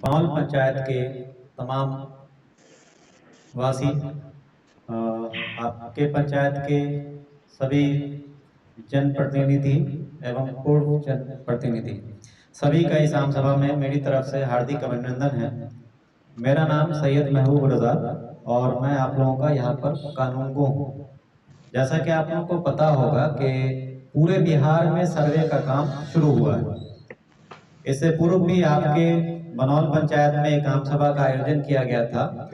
बनौल पंचायत के तमाम वासी, आपके पंचायत के सभी जनप्रतिनिधि एवं पूर्व जनप्रतिनिधि सभी का इस आम सभा में मेरी तरफ से हार्दिक अभिनंदन है। मेरा नाम सैयद महबूब रजा और मैं आप लोगों का यहाँ पर कानूनगो हूँ। जैसा कि आप लोगों को पता होगा कि पूरे बिहार में सर्वे का काम शुरू हुआ है। इससे पूर्व भी आपके बनौल पंचायत में एक आम सभा का आयोजन किया गया था।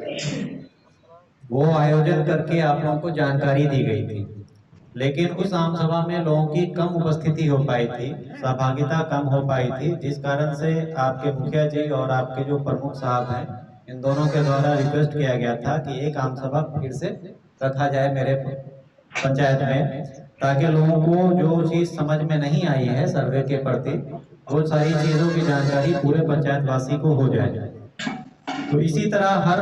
वो आयोजन करके आप लोगों को जानकारी दी गई थी, लेकिन उस आम सभा में लोगों की कम उपस्थिति हो पाई थी, सहभागिता कम हो पाई थी, जिस कारण से आपके मुखिया जी और आपके जो प्रमुख साहब हैं, इन दोनों के द्वारा रिक्वेस्ट किया गया था कि एक आम सभा फिर से रखा जाए मेरे पंचायत में, ताकि लोगों को जो चीज समझ में नहीं आई है सर्वे के प्रति, वो सारी चीजों की जानकारी पूरे पंचायत वासी को हो जाए। तो इसी तरह हर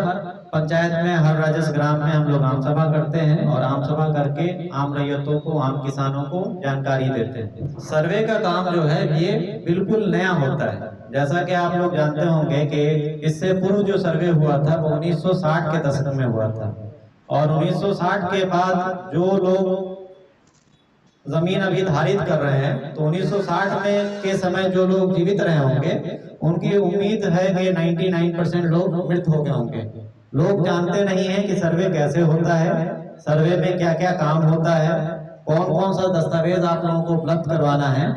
पंचायत में, हर राजस्व ग्राम में हम लोग आम सभा करते हैं और आम सभा करके आम रैयतों को, आम किसानों को जानकारी देते हैं। सर्वे का काम जो है ये बिल्कुल नया होता है। जैसा कि आप लोग जानते होंगे कि इससे पूर्व जो सर्वे हुआ था वो 1960 के दशक में हुआ था, और 1960 के बाद जो लोग जमीन अभी धारित कर रहे हैं, तो 1960 में के समय जो लोग जीवित रहे होंगे उनकी उम्मीद है कि 99% लोग मृत हो गए होंगे। लोग जानते नहीं हैं कि सर्वे कैसे होता है, सर्वे में क्या क्या काम होता है, कौन कौन सा दस्तावेज आप लोगों को उपलब्ध करवाना है।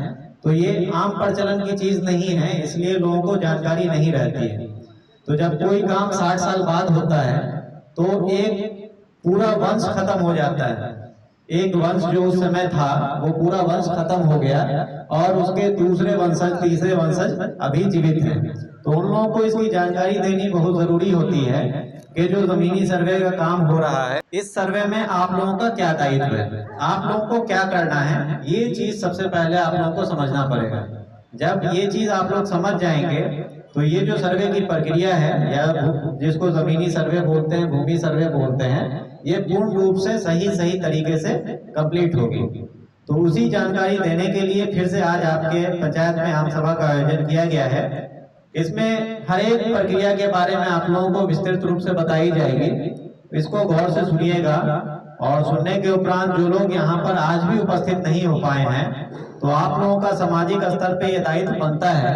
तो ये आम प्रचलन की चीज नहीं है, इसलिए लोगों को जानकारी नहीं रहती है। तो जब कोई काम 60 साल बाद होता है तो एक पूरा वंश खत्म हो जाता है। एक वंश जो उस समय था वो पूरा वंश खत्म हो गया और उसके दूसरे वंशज, तीसरे वंशज अभी जीवित हैं। तो उन लोगों को इसकी जानकारी देनी बहुत जरूरी होती है कि जो जमीनी सर्वे का काम हो रहा है, इस सर्वे में आप लोगों का क्या दायित्व है, आप लोगों को क्या करना है, ये चीज सबसे पहले आप लोगों को समझना पड़ेगा। जब ये चीज आप लोग समझ जाएंगे तो ये जो सर्वे की प्रक्रिया है, या जिसको जमीनी सर्वे बोलते हैं, भूमि सर्वे बोलते हैं, ये पूर्ण रूप से सही तरीके से कंप्लीट होगी। तो उसी जानकारी देने के लिए फिर से आज आपके पंचायत में आम सभा का आयोजन किया गया है। इसमें हर एक प्रक्रिया के बारे में आप लोगों को विस्तृत रूप से बताई जाएगी। इसको गौर से सुनिएगा, और सुनने के उपरांत जो लोग यहाँ पर आज भी उपस्थित नहीं हो पाए हैं, तो आप लोगों का सामाजिक स्तर पे ये दायित्व बनता है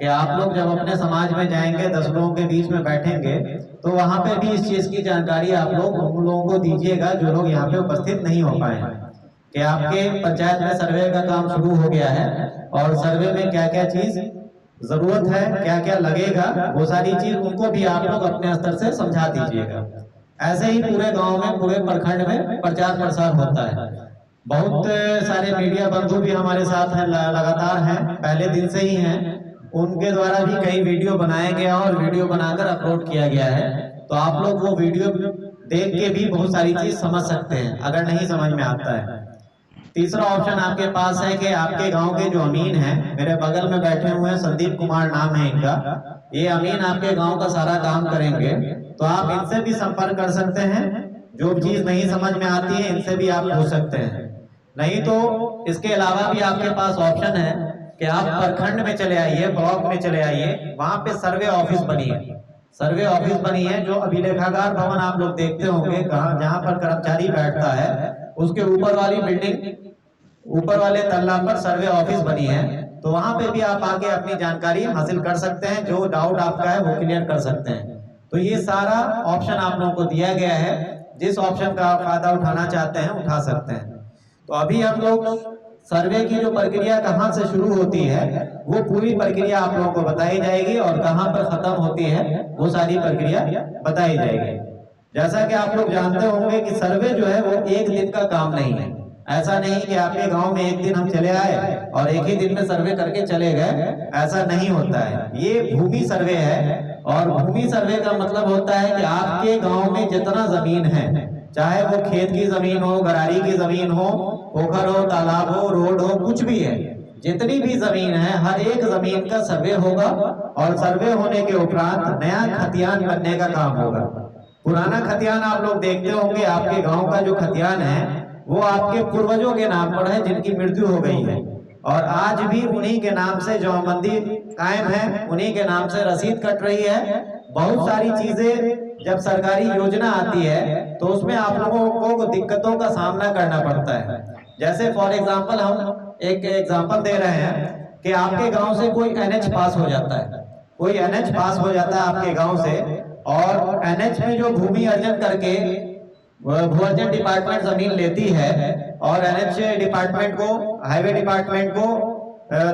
कि आप लोग जब अपने समाज में जाएंगे, 10 लोगों के बीच में बैठेंगे, तो वहां पे भी इस चीज की जानकारी आप लोग उन लोगों को दीजिएगा जो लोग यहाँ पे उपस्थित नहीं हो पाए हैं, कि आपके पंचायत में सर्वे का काम शुरू हो गया है और सर्वे में क्या क्या चीज जरूरत है, क्या क्या लगेगा, वो सारी चीज उनको भी आप लोग अपने स्तर से समझा दीजिएगा। ऐसे ही पूरे गांव में, पूरे प्रखंड में प्रचार प्रसार होता है। बहुत सारे मीडिया बंधु भी हमारे साथ हैं, लगातार हैं, पहले दिन से ही हैं। उनके द्वारा भी कई वीडियो बनाया गया और वीडियो बनाकर अपलोड किया गया है। तो आप लोग वो वीडियो देख के भी बहुत सारी चीज समझ सकते हैं, अगर नहीं समझ में आता है। तीसरा ऑप्शन आपके पास है कि आपके गांव के जो अमीन हैं, मेरे बगल में बैठे हुए हैं, संदीप कुमार नाम है इनका, ये अमीन आपके गांव का सारा काम करेंगे। तो आप इनसे भी संपर्क कर सकते हैं, जो चीज नहीं समझ में आती है इनसे भी आप पूछ सकते हैं। नहीं तो इसके अलावा भी आपके पास ऑप्शन है कि आप प्रखंड में चले आइए, ब्लॉक में चले आइए, वहां पे सर्वे ऑफिस बनी है। सर्वे ऑफिस बनी है जो अभिलेखागार भवन आप लोग देखते होंगे, कहाँ, जहां पर कर्मचारी बैठता है, उसके ऊपर वाली बिल्डिंग, ऊपर वाले तल्ला पर सर्वे ऑफिस बनी है। तो वहां पे भी आप आके अपनी जानकारी हासिल कर सकते हैं, जो डाउट आपका है वो क्लियर कर सकते हैं। तो ये सारा ऑप्शन आप लोगों को दिया गया है, जिस ऑप्शन का आप फायदा उठाना चाहते हैं उठा सकते हैं। तो अभी हम लोग सर्वे की जो प्रक्रिया कहाँ से शुरू होती है वो पूरी प्रक्रिया आप लोगों को बताई जाएगी, और कहाँ पर खत्म होती है वो सारी प्रक्रिया बताई जाएगी। जैसा कि आप लोग जानते होंगे कि सर्वे जो है वो एक दिन का काम नहीं है। ऐसा नहीं कि आपके गांव में एक दिन हम चले आए और एक ही दिन में सर्वे करके चले गए, ऐसा नहीं होता है। ये भूमि सर्वे है, और भूमि सर्वे का मतलब होता है कि आपके गांव में जितना जमीन है, चाहे वो खेत की जमीन हो, गरारी की जमीन हो, पोखर हो, तालाब हो, रोड हो, कुछ भी है, जितनी भी जमीन है, हर एक जमीन का सर्वे होगा। और सर्वे होने के उपरांत नया खतियान बनने का काम होगा। पुराना खतियान आप लोग देखते होंगे, आपके गांव का जो खतियान है वो आपके पूर्वजों के नाम पर है, जिनकी मृत्यु हो गई है। और आज भी उन्हीं के नाम से जमाबंदी कायम है, उन्हीं के नाम से रसीद कट रही है। बहुत सारी चीजें जब सरकारी योजना आती है तो उसमें आप लोगों को दिक्कतों का सामना करना पड़ता है। जैसे फॉर एग्जांपल हम एक एग्जांपल दे रहे हैं कि आपके गांव से कोई एनएच पास हो जाता है, कोई एनएच पास हो जाता है आपके गांव से, और एनएच में जो भूमि अर्जन करके भू अर्जन डिपार्टमेंट जमीन लेती है और एनएच डिपार्टमेंट को, हाईवे डिपार्टमेंट को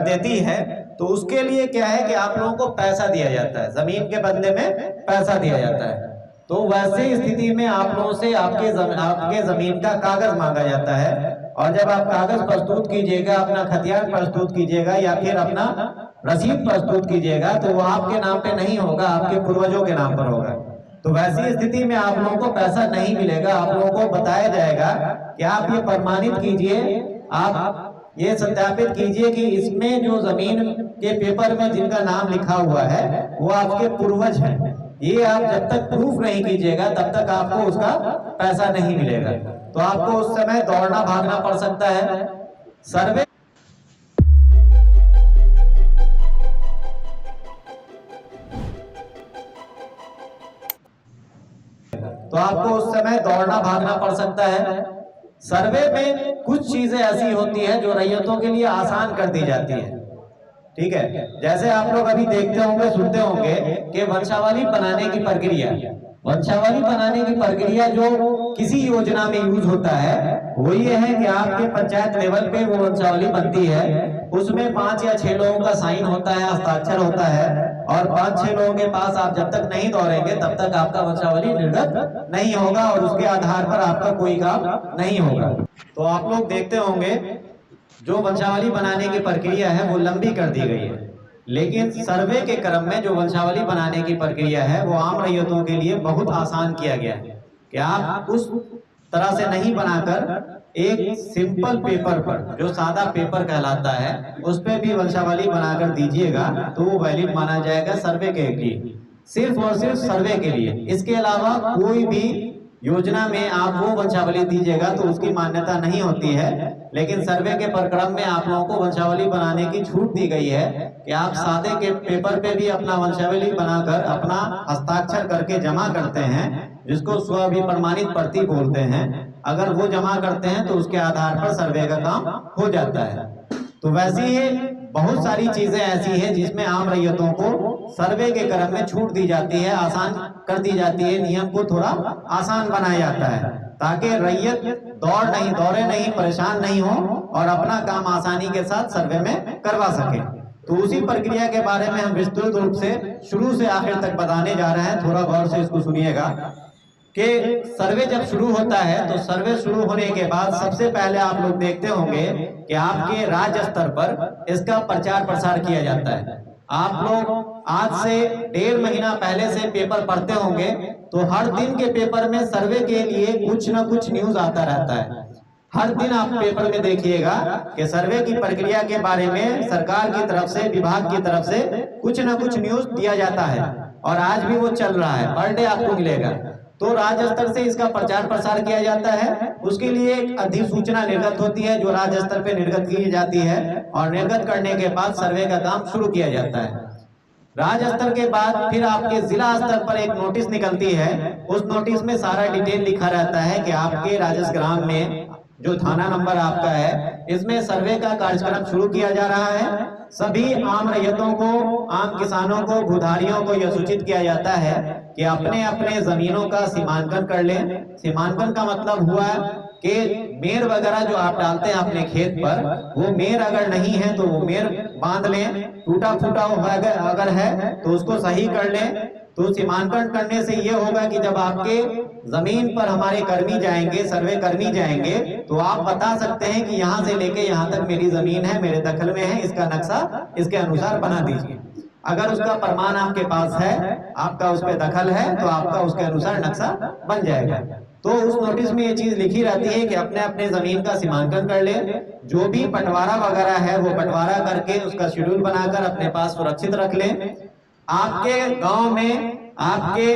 देती है, तो उसके लिए क्या है कि आप लोगों को पैसा दिया जाता है, जमीन के बदले में पैसा दिया जाता है। तो वैसे स्थिति में आप लोगों से आपके जमीन का कागज मांगा जाता है, और जब आप कागज प्रस्तुत कीजिएगा, अपना खतियान प्रस्तुत कीजिएगा या फिर अपना रसीद प्रस्तुत कीजिएगा, तो वो आपके नाम पे नहीं होगा, आपके पूर्वजों के नाम पर होगा। तो वैसी स्थिति में आप लोगों को पैसा नहीं मिलेगा। आप लोगों को बताया जाएगा कि आप ये प्रमाणित कीजिए, आप ये सत्यापित कीजिए कि इसमें जो जमीन के पेपर में जिनका नाम लिखा हुआ है वो आपके पूर्वज हैं। ये आप जब तक प्रूफ नहीं कीजिएगा तब तक आपको उसका पैसा नहीं मिलेगा। तो आपको उस समय दौड़ना भागना पड़ सकता है। सर्वे तो आपको उस समय दौड़ना भागना पड़ सकता है। सर्वे में कुछ चीजें ऐसी होती है जो रैयतों के लिए आसान कर दी जाती है, ठीक है। जैसे आप लोग अभी देखते होंगे, सुनते होंगे कि वंशावली बनाने की प्रक्रिया, वंशावली बनाने की प्रक्रिया जो किसी योजना में यूज होता है वो ये है कि आपके पंचायत लेवल पे वो वंशावली बनती है, उसमें 5 या 6 लोगों का साइन होता है, हस्ताक्षर होता है, और 5-6 लोगों के पास आप जब तक नहीं दौड़ेंगे तब तक आपका वंशावली निर्गत नहीं होगा और उसके आधार पर आपका कोई काम नहीं होगा। तो आप लोग देखते होंगे जो वंशावली बनाने की प्रक्रिया है वो लंबी कर दी गई है, लेकिन सर्वे के क्रम में जो वंशावली बनाने की प्रक्रिया है वो आम रैयतों के लिए बहुत आसान किया गया है कि आप उस तरह से नहीं बनाकर एक सिंपल पेपर पर, जो सादा पेपर कहलाता है, उस पे भी वंशावली बनाकर दीजिएगा तो वो वैलिड माना जाएगा सर्वे के लिए, सिर्फ और सिर्फ सर्वे के लिए। इसके अलावा कोई भी योजना में आप वो वंशावली दीजिएगा तो उसकी मान्यता नहीं होती है। लेकिन सर्वे के प्रक्रम में आप लोगों को वंशावली बनाने की छूट दी गई है कि आप सादे के पेपर पे भी अपना वंशावली बनाकर अपना हस्ताक्षर करके जमा करते हैं, जिसको स्व प्रमाणित प्रति बोलते हैं। अगर वो जमा करते हैं तो उसके आधार पर सर्वे का काम हो जाता है। तो वैसे ही बहुत सारी चीजें ऐसी हैं जिसमें आम रैयतों को सर्वे के क्रम में छूट दी जाती है, आसान कर दी जाती है, नियम को थोड़ा आसान बनाया जाता है ताकि रैयत दौड़े नहीं, परेशान नहीं हो और अपना काम आसानी के साथ सर्वे में करवा सके। तो उसी प्रक्रिया के बारे में हम विस्तृत रूप से शुरू से आखिर तक बताने जा रहे हैं। थोड़ा गौर से इसको सुनिएगा कि सर्वे जब शुरू होता है तो सर्वे शुरू होने के बाद सबसे पहले आप लोग देखते होंगे कि आपके राज्य स्तर पर इसका प्रचार प्रसार किया जाता है। आप लोग आज से 1.5 महीना पहले से पेपर पढ़ते होंगे तो हर दिन के पेपर में सर्वे के लिए कुछ न कुछ न्यूज आता रहता है। हर दिन आप पेपर में देखिएगा कि सर्वे की प्रक्रिया के बारे में सरकार की तरफ से, विभाग की तरफ से कुछ न कुछ न्यूज दिया जाता है और आज भी वो चल रहा है, पर डे आपको मिलेगा। तो राज्य स्तर से इसका प्रचार प्रसार किया जाता है। उसके लिए एक अधिसूचना निर्गत होती है जो राज्य स्तर पे निर्गत की जाती है और निर्गत करने के बाद सर्वे का काम शुरू किया जाता है। राज्य स्तर के बाद फिर आपके जिला स्तर पर एक नोटिस निकलती है। उस नोटिस में सारा डिटेल लिखा रहता है कि आपके राजस्व ग्राम में जो थाना नंबर आपका है, इसमें सर्वे का कार्यक्रम शुरू किया जा रहा है। सभी आम रैयतों को, आम किसानों को, भूधारियों को यह सूचित किया जाता है कि अपने अपने जमीनों का सीमांकन कर लें। सीमांकन का मतलब हुआ कि मेर वगैरह जो आप डालते हैं अपने खेत पर, वो मेर अगर नहीं है तो वो मेर बांध लें, टूटा फूटा अगर है तो उसको सही कर लें। तो सीमांकन करने से ये होगा कि जब आपके जमीन पर हमारे कर्मी जाएंगे, सर्वे कर्मी जाएंगे, तो आप बता सकते हैं कि यहाँ से लेके यहाँ तक मेरी जमीन है, मेरे दखल में है, इसका नक्शा इसके अनुसार बना दीजिए। अगर उसका प्रमाण आपके पास है, आपका उस पर दखल है, तो आपका उसके अनुसार नक्शा बन जाएगा। तो उस नोटिस में ये चीज लिखी रहती है कि अपने अपने जमीन का सीमांकन कर ले। जो भी बंटवारा वगैरह है वो बंटवारा करके उसका शेड्यूल बनाकर अपने पास सुरक्षित रख लें। आपके गांव में, आपके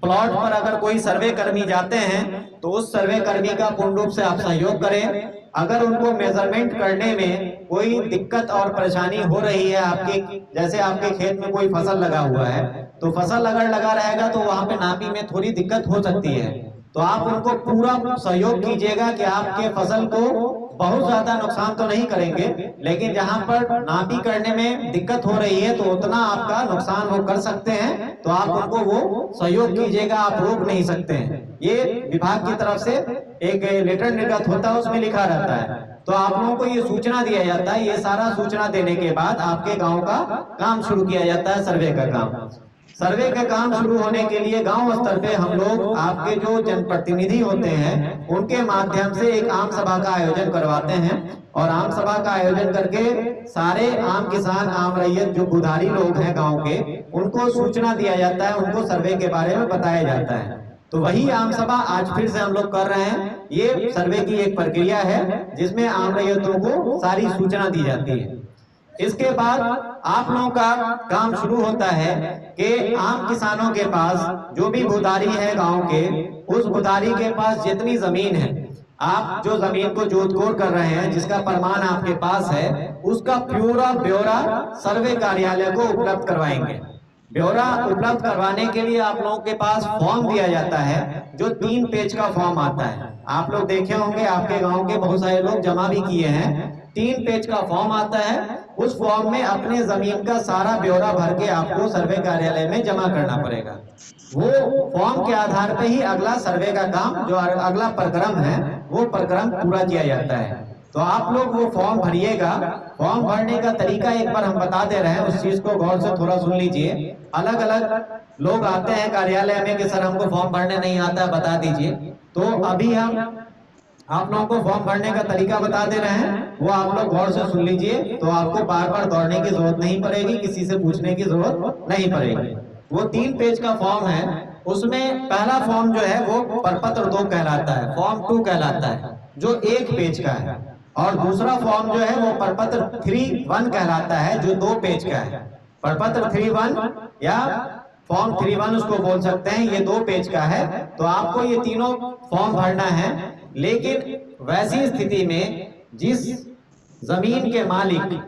प्लॉट पर अगर कोई सर्वे कर्मी जाते हैं तो उस सर्वे कर्मी का पूर्ण रूप से आप सहयोग करें। अगर उनको मेजरमेंट करने में कोई दिक्कत और परेशानी हो रही है आपके, जैसे आपके खेत में कोई फसल लगा हुआ है, तो फसल अगर लगा रहेगा तो वहां पे नापी में थोड़ी दिक्कत हो सकती है, तो आप उनको पूरा सहयोग कीजिएगा कि आपके फसल को बहुत ज्यादा नुकसान तो नहीं करेंगे, लेकिन जहां पर नापी करने में दिक्कत हो रही है तो उतना आपका नुकसान वो कर सकते हैं, तो आप उनको वो सहयोग कीजिएगा, आप रोक नहीं सकते हैं। ये विभाग की तरफ से एक लेटर निर्गत होता है, उसमें लिखा रहता है, तो आप लोगों को ये सूचना दिया जाता है। ये सारा सूचना देने के बाद आपके गांव का काम शुरू किया जाता है, सर्वे का काम। सर्वे का काम शुरू होने के लिए गांव स्तर पे हम लोग आपके जो जनप्रतिनिधि होते हैं उनके माध्यम से एक आम सभा का आयोजन करवाते हैं, और आम सभा का आयोजन करके सारे आम किसान, आम रैयत, जो बुधारी लोग हैं गांव के, उनको सूचना दिया जाता है, उनको सर्वे के बारे में बताया जाता है। तो वही आम सभा आज फिर से हम लोग कर रहे हैं। ये सर्वे की एक प्रक्रिया है जिसमें आम रैयतों को सारी सूचना दी जाती है। इसके बाद आप लोगों का काम शुरू होता है कि आम किसानों के पास जो भी बुधारी है गांव के, उस बुधारी के पास जितनी जमीन है, आप जो जमीन को जोतकोड़ कर रहे हैं, जिसका प्रमाण आपके पास है, उसका पूरा ब्यौरा सर्वे कार्यालय को उपलब्ध करवाएंगे। ब्यौरा उपलब्ध करवाने के लिए आप लोगों के पास फॉर्म दिया जाता है, जो 3 पेज का फॉर्म आता है। आप लोग देखे होंगे, आपके गांव के बहुत सारे लोग जमा भी किए हैं। 3 पेज का फॉर्म आता है, उस फॉर्म में अपने जमीन का सारा ब्यौरा भर के आपको सर्वे कार्यालय में जमा करना पड़ेगा। वो फॉर्म के आधार पर ही अगला सर्वे का काम, जो अगला प्रक्रम है, वो प्रक्रम पूरा किया जाता है। तो आप लोग वो फॉर्म भरिएगा। फॉर्म भरने का तरीका एक बार हम बता दे रहे हैं, उस चीज को गौर से थोड़ा सुन लीजिए। अलग अलग लोग आते हैं कार्यालय में कि सर हमको फॉर्म भरने नहीं आता है, बता दीजिए। तो अभी हम आप लोगों को फॉर्म भरने का तरीका बता दे रहे हैं, वो आप लोग गौर से सुन लीजिए, तो आपको बार बार दौड़ने की जरूरत नहीं पड़ेगी, किसी से पूछने की जरूरत नहीं पड़ेगी। वो 3 पेज का फॉर्म है, उसमें पहला फॉर्म जो है वो प्रपत्र 2 कहलाता है, फॉर्म 2 कहलाता है, जो 1 पेज का है, और दूसरा फॉर्म जो है वो प्रपत्र 3-1 कहलाता है, जो 2 पेज का है। प्रपत्र 3-1 या फॉर्म 3-1 उसको बोल सकते हैं, ये 2 पेज का है। तो आपको ये तीनों फॉर्म भरना है, लेकिन वैसी स्थिति में जिस जमीन के मालिक,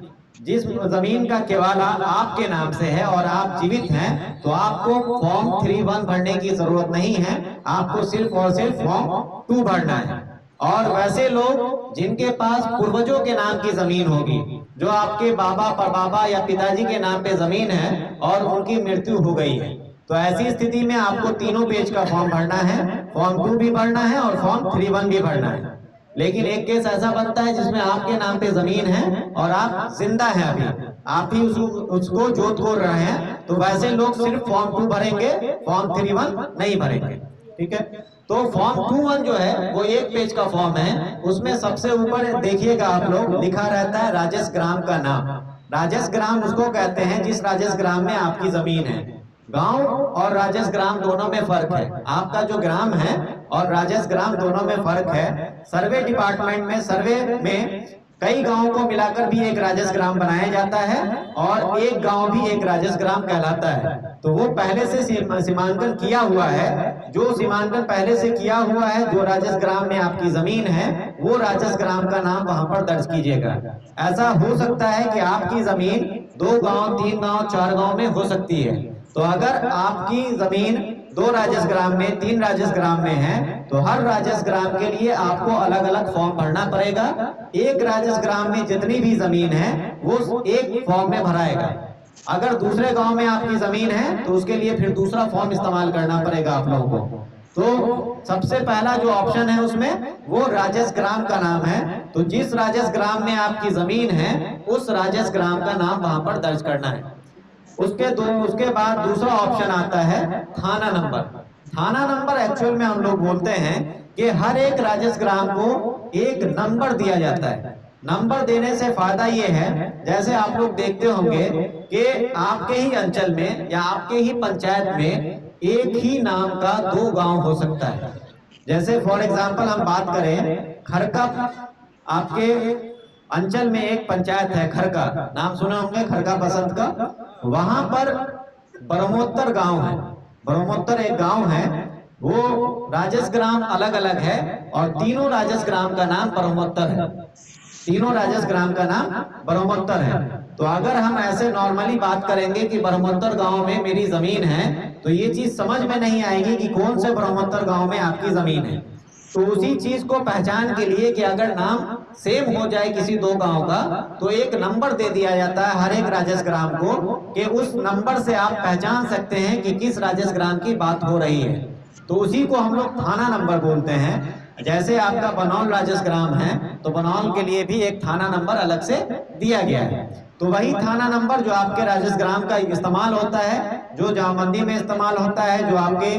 जिस जमीन का केवाला आपके नाम से है और आप जीवित हैं, तो आपको फॉर्म 3-1 भरने की जरूरत नहीं है, आपको सिर्फ और सिर्फ फॉर्म 2 भरना है। और वैसे लोग जिनके पास पूर्वजों के नाम की जमीन होगी, जो आपके बाबा, परबाबा या पिताजी के नाम पे जमीन है और उनकी मृत्यु हो गई है, तो ऐसी स्थिति में आपको तीनों पेज का फॉर्म भरना है, फॉर्म 2 भी भरना है और फॉर्म 3-1 भी भरना है। लेकिन एक केस ऐसा बनता है जिसमें आपके नाम पे जमीन है और आप जिंदा हैं, अभी आप ही उसको जोतकोड़ रहे हैं, तो वैसे लोग सिर्फ फॉर्म 2 भरेंगे, फॉर्म 3-1 नहीं भरेंगे। ठीक है, तो फॉर्म 2-1 जो है वो 1 पेज का फॉर्म है। उसमें सबसे ऊपर देखिएगा आप लोग, लिखा रहता है राजस्व ग्राम का नाम। राजस्व ग्राम उसको कहते हैं जिस राजस्व ग्राम में आपकी जमीन है। गांव और राजस्व ग्राम दोनों में फर्क है, आपका जो ग्राम है और राजस्व ग्राम दोनों में फर्क है। सर्वे डिपार्टमेंट में, सर्वे में कई गांवों को मिलाकर भी एक राजस्व ग्राम बनाया जाता है, और एक गांव भी एक राजस्व ग्राम कहलाता है। तो वो पहले से सीमांकन किया हुआ है, जो सीमांकन पहले से किया हुआ है, जो राजस्व ग्राम में आपकी जमीन है, वो राजस्व ग्राम का नाम वहां पर दर्ज कीजिएगा। ऐसा हो सकता है कि आपकी जमीन 2 गांव, 3 गांव, 4 गांव में हो सकती है, तो अगर आपकी जमीन 2 राजस्व ग्राम में, 3 राजस्व ग्राम में है, तो हर राजस्व ग्राम के लिए आपको अलग अलग फॉर्म भरना पड़ेगा। एक राजस्व ग्राम में जितनी भी जमीन है वो एक फॉर्म में भराएगा। अगर दूसरे गांव में आपकी जमीन है तो उसके लिए फिर दूसरा फॉर्म इस्तेमाल करना पड़ेगा आप लोगों को। तो सबसे पहला जो ऑप्शन है उसमें वो राजस्व ग्राम का नाम है, तो जिस राजस्व ग्राम में आपकी जमीन है उस राजस्व ग्राम का नाम वहां पर दर्ज करना है। उसके बाद दूसरा ऑप्शन आता है थाना नंबर। थाना नंबर एक्चुअल में हम लोग बोलते हैं कि हर एक राजस्व ग्राम को एक नंबर दिया जाता है। नंबर देने से फायदा ये है, जैसे आप लोग देखते होंगे कि आपके ही अंचल में या आपके ही पंचायत में एक ही नाम का 2 गांव हो सकता है। जैसे फॉर एग्जांपल हम बात करें खरका, आपके अंचल में एक पंचायत है खरका, नाम सुने होंगे खरका बसंत का, वहां पर ब्रह्मोत्तर गांव है। ब्रह्मोत्तर एक गांव है, वो राजस्व ग्राम अलग अलग है और तीनों राजस्व ग्राम का नाम ब्रह्मोत्तर है। तीनों राजस्व ग्राम का नाम ब्रह्मोत्तर है। तो अगर हम ऐसे नॉर्मली बात करेंगे कि ब्रह्मोत्तर गांव में मेरी जमीन है, तो ये चीज समझ में नहीं आएगी कि कौन से ब्रह्मोत्तर गांव में आपकी जमीन है। तो उसी चीज को पहचान के लिए कि अगर नाम सेम हो जाए किसी दो गांव का, तो एक नंबर दे दिया जाता है हर एक राजस्व ग्राम को, कि उस नंबर से आप पहचान सकते हैं कि किस राजस्व ग्राम की बात हो रही है। तो उसी को हम लोग थाना नंबर बोलते हैं। जैसे आपका बनौल राजस्व ग्राम है, तो बनौल के लिए भी एक थाना नंबर अलग से दिया गया है। तो वही थाना नंबर जो आपके राजस्व ग्राम का इस्तेमाल होता है, जो जामबंदी में इस्तेमाल होता है, जो आपके